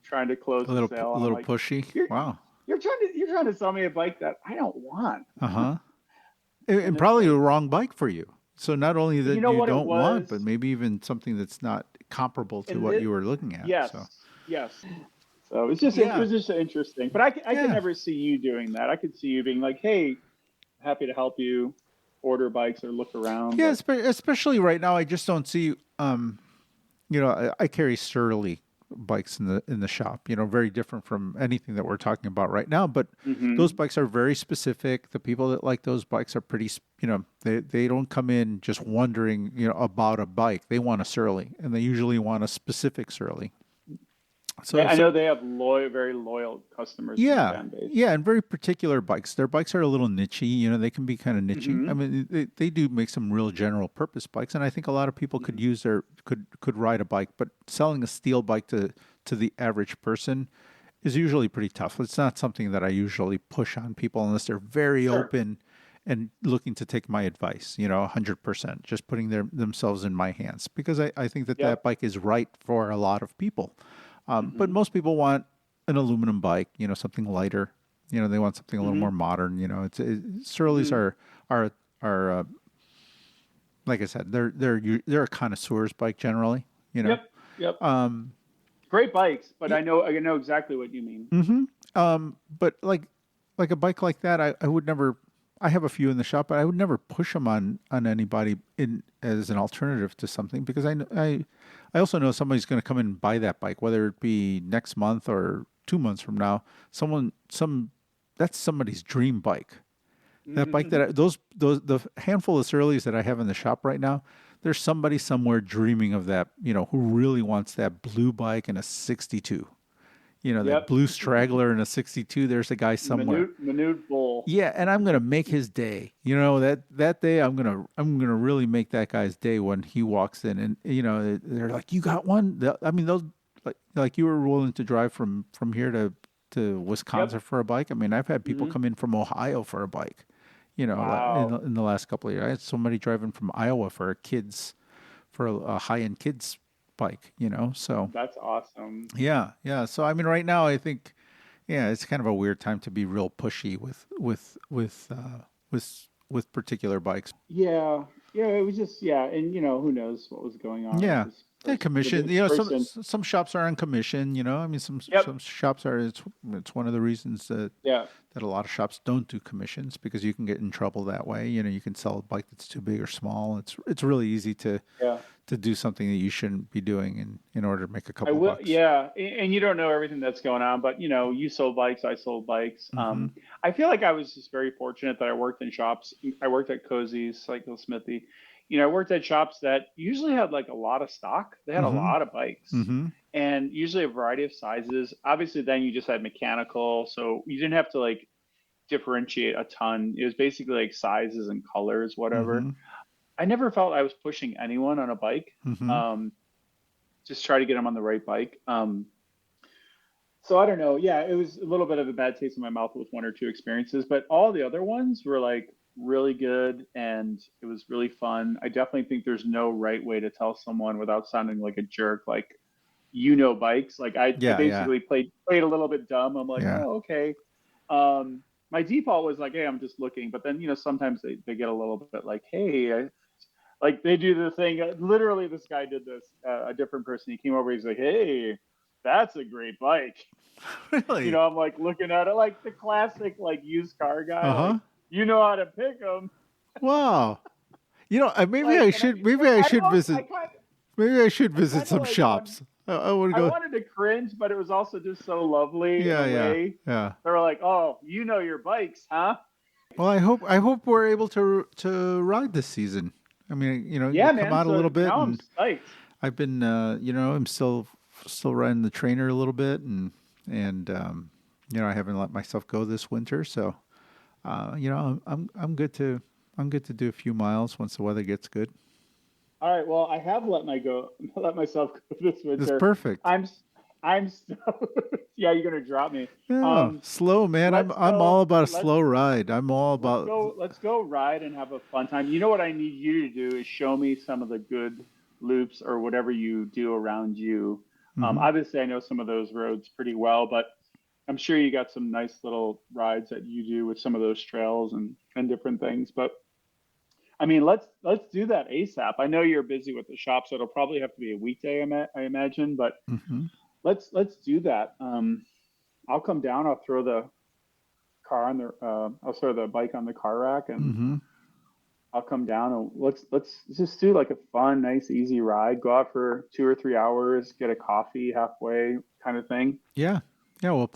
trying to close the sale, A and I'm little like, pushy. you're Wow. you're trying to sell me a bike that I don't want, Uh-huh. And and it's probably the like, wrong bike for you. So not only you that know you what it don't want, but was, maybe even something that's not comparable to and what this, you were looking at. So yes, yes. So it yeah, was just interesting. But I could yeah, never see you doing that. I could see you being like, hey, happy to help you order bikes or look around. yeah. But Especially right now, I just don't see. I carry Surly bikes in the shop. Very different from anything that we're talking about right now. But those hmm, bikes are very specific. The people that like those bikes are pretty. They don't come in just wondering about a bike. They want a Surly, and they usually want a specific Surly. So, I so know they have very loyal customers in the yeah, fan base. yeah, and very particular bikes. Their bikes are a little nichey. They can be kind of nichey. I Hmm, mean, they do make some real general purpose bikes, and I think a lot of people could hmm, use could ride a bike. But selling a steel bike to the average person is usually pretty tough. It's not something that I usually push on people unless they're very sure. open and looking to take my advice. 100%, just putting themselves in my hands because I think that Yep. bike is right for a lot of people. But Hmm, most people want an aluminum bike, something lighter. They want something a little hmm, more modern. Surly's hmm. are like I said, they're a connoisseur's bike generally. You know. Yep. Yep. Um, Great bikes, but y- I know exactly what you mean. mm-hmm. But like a bike like that, I would never. I have a few in the shop, but I would never push them on anybody in as an alternative to something because I also know somebody's going to come in and buy that bike, whether it be next month or 2 months from now. That's somebody's dream bike. That bike Hmm. that those the handful of Surleys that I have in the shop right now, there's somebody somewhere dreaming of that, who really wants that blue bike and a 62. That Yep. blue straggler and a 62. There's a guy somewhere. Minute bull. Yeah, and I'm gonna make his day. That day I'm gonna really make that guy's day when he walks in, and they're like, "You got one?" I mean, those like you were willing to drive from here to Wisconsin Yep. for a bike. I mean, I've had people Hmm. come in from Ohio for a bike. Wow. In the last couple of years, I had somebody driving from Iowa for a high end kids bike. So That's awesome. yeah, yeah. So I mean, right now I think, yeah, it's kind of a weird time to be real pushy with particular bikes. Yeah. Yeah. It was just, yeah. And, who knows what was going on with Yeah, this they person, with commission. this Some person. some shops are on commission. I mean, Yep. some shops are. It's one of the reasons Yeah. that a lot of shops don't do commissions because you can get in trouble that way. You can sell a bike that's too big or small. It's really easy Yeah. to do something that you shouldn't be doing in order to make a I couple will. bucks. Yeah. And you don't know everything that's going on, but, you sold bikes. I sold bikes. Mm-hmm. I feel like I was just very fortunate that I worked in shops. I worked at Cozy's Cycle Smithy. I worked at shops that usually had like a lot of stock. They had a Mm-hmm. lot of bikes Mm-hmm. and usually a variety of sizes. Obviously, then you just had mechanical, so you didn't have to like differentiate a ton. It was basically like sizes and colors, whatever. Mm-hmm. I never felt I was pushing anyone on a bike. Mm-hmm. Um, just try to get them on the right bike. So I don't know. Yeah, it was a little bit of a bad taste in my mouth with one or two experiences, but all the other ones were like really good and it was really fun. I definitely think there's no right way to tell someone without sounding like a jerk, like bikes. Like I Yeah, yeah, basically played a little bit dumb. I'm like, yeah. oh, okay. My default was like, hey, I'm just looking. But then, sometimes they get a little bit like, hey, like they do the thing. Literally, this guy did this. A different person. He came over. He's like, hey, that's a great bike. Really? I'm like looking at it like the classic like used car guy. Uh Like, huh. you know how to pick them. Wow. Like, and Maybe I should I visit. kind Maybe I should I visit kind of some like want shops. I want to I go. wanted to cringe, but it was also just so lovely in Yeah, a yeah, way. yeah. They were like, "Oh, you know your bikes, huh?" Well, I hope we're able to ride this season. I mean, you Yeah, come man. out a little So bit, now I'm and psyched. I've been, I'm still riding the trainer a little bit, and I haven't let myself go this winter, so I'm good to do a few miles once the weather gets good. All right. Well, I have let myself go this It's winter. perfect. I'm, I'm so, yeah, you're gonna drop me. Yeah, Um, slow, man. I'm let's I'm all go. about a Let's slow ride. I'm all let's about. go. Let's go ride and have a fun time. You know what I need you to do is show me some of the good loops or whatever you do around you. Hmm. Obviously, I know some of those roads pretty well, but I'm sure you got some nice little rides that you do with some of those trails and different things. But I mean, let's do that ASAP. I know you're busy with the shop, so it'll probably have to be a weekday, I imagine. But Hmm. let's do that. I'll come down. I'll throw the bike on the car rack, and Hmm. I'll come down and let's just do like a fun, nice, easy ride. Go out for 2 or 3 hours, get a coffee halfway, kind of thing. Yeah. Yeah, we'll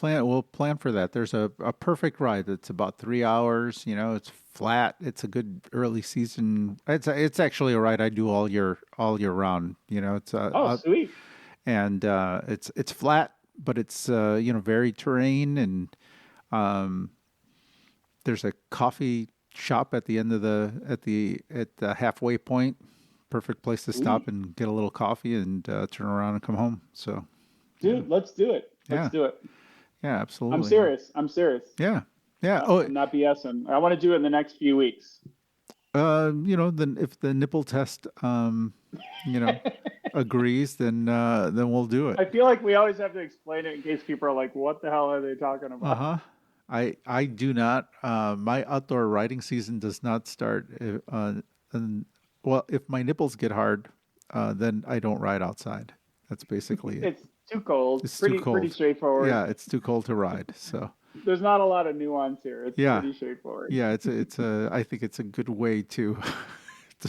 plan for that. There's a perfect ride that's about 3 hours. It's flat. It's a good early season. It's actually a ride I do all year round. It's Oh, sweet. and it's flat, but it's varied terrain, and um, there's a coffee shop at the end of the halfway point. Perfect place to stop Sweet. and get a little coffee and turn around and come home. So yeah, Dude, let's do it. Let's yeah, do it. yeah, I'm absolutely. serious. I'm serious. Yeah, yeah. Oh, I'm not BSing. I want to do it in the next few weeks. then if the nipple test, you know, agrees, then we'll do it. I feel like we always have to explain it in case people are like, "What the hell are they talking Uh about?" huh. I do not. My outdoor riding season does not start. And, well, if my nipples get hard, then I don't ride outside. That's basically it. It's too cold. It's too Pretty cold. straightforward. Yeah, it's too cold to ride. So There's not a lot of nuance here. It's yeah, pretty straightforward. yeah. It's a. I think it's a good way to.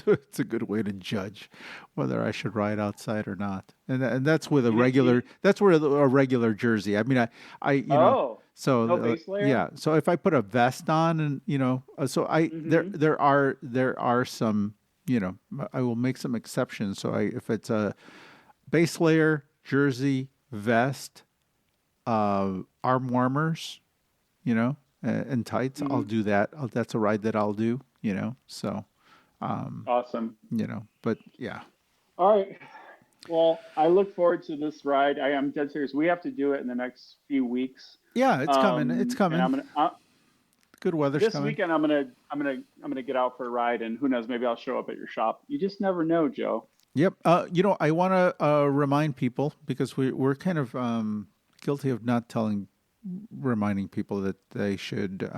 It's a good way to judge whether I should ride outside or not, and that's with a You, regular. That's where a regular jersey. I mean, I. oh, So no base layer? yeah, so if I put a vest on, and so there Mm-hmm. there are some, I will make some exceptions. So if it's a base layer, jersey, vest, arm warmers, and tights, I'll Mm-hmm. do that. That's a ride that I'll do. So Awesome. but yeah, All right. Well, I look forward to this ride. I am dead serious. We have to do it in the next few weeks. yeah, it's coming. It's And coming. Good weather's this coming. weekend I'm gonna get out for a ride, and who knows, maybe I'll show up at your shop. You just never know, Joe. Yep. I want to remind people because we're kind of guilty of not reminding people that they should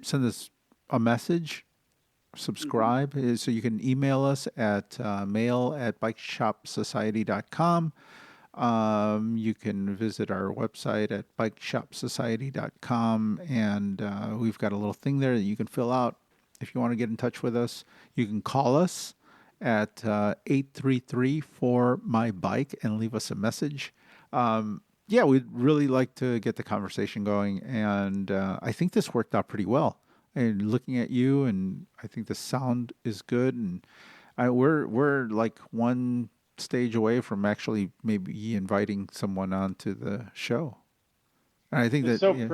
send us a message, Hmm. subscribe. So you can email us at mail@bikeshopsociety.com. You can visit our website at bikeshopsociety.com, and we've got a little thing there that you can fill out if you want to get in touch with us. You can call us at 833 for my bike and leave us a message. Yeah, we'd really like to get the conversation going, and I think this worked out pretty well. And looking at you, and I think the sound is good, and we're like one stage away from actually maybe inviting someone onto the show. And I think It's that so yeah,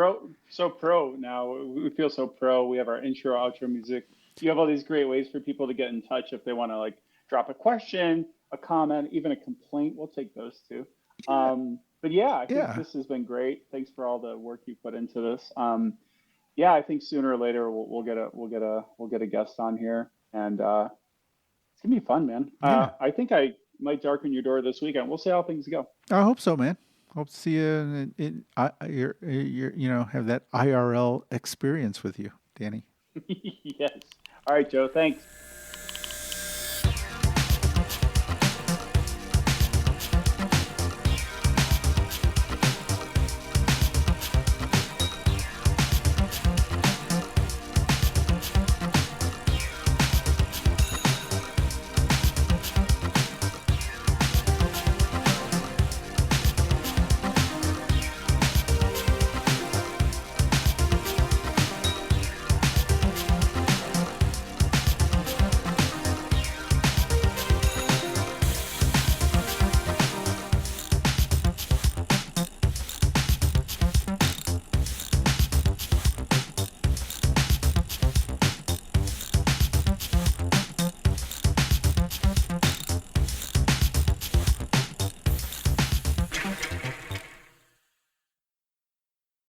pro now. We feel so pro. We have our intro, outro music. You have all these great ways for people to get in touch if they want to like drop a question, a comment, even a complaint. We'll take those too. yeah, But yeah, I think yeah, this has been great. Thanks for all the work you put into this. Yeah, I think sooner or later we'll get a guest on here, and it's gonna be fun, man. yeah. I think I might darken your door this weekend. We'll see how things go. I hope so, man. Hope to see you have that IRL experience with you, Danny. Yes. All right, Joe. Thanks.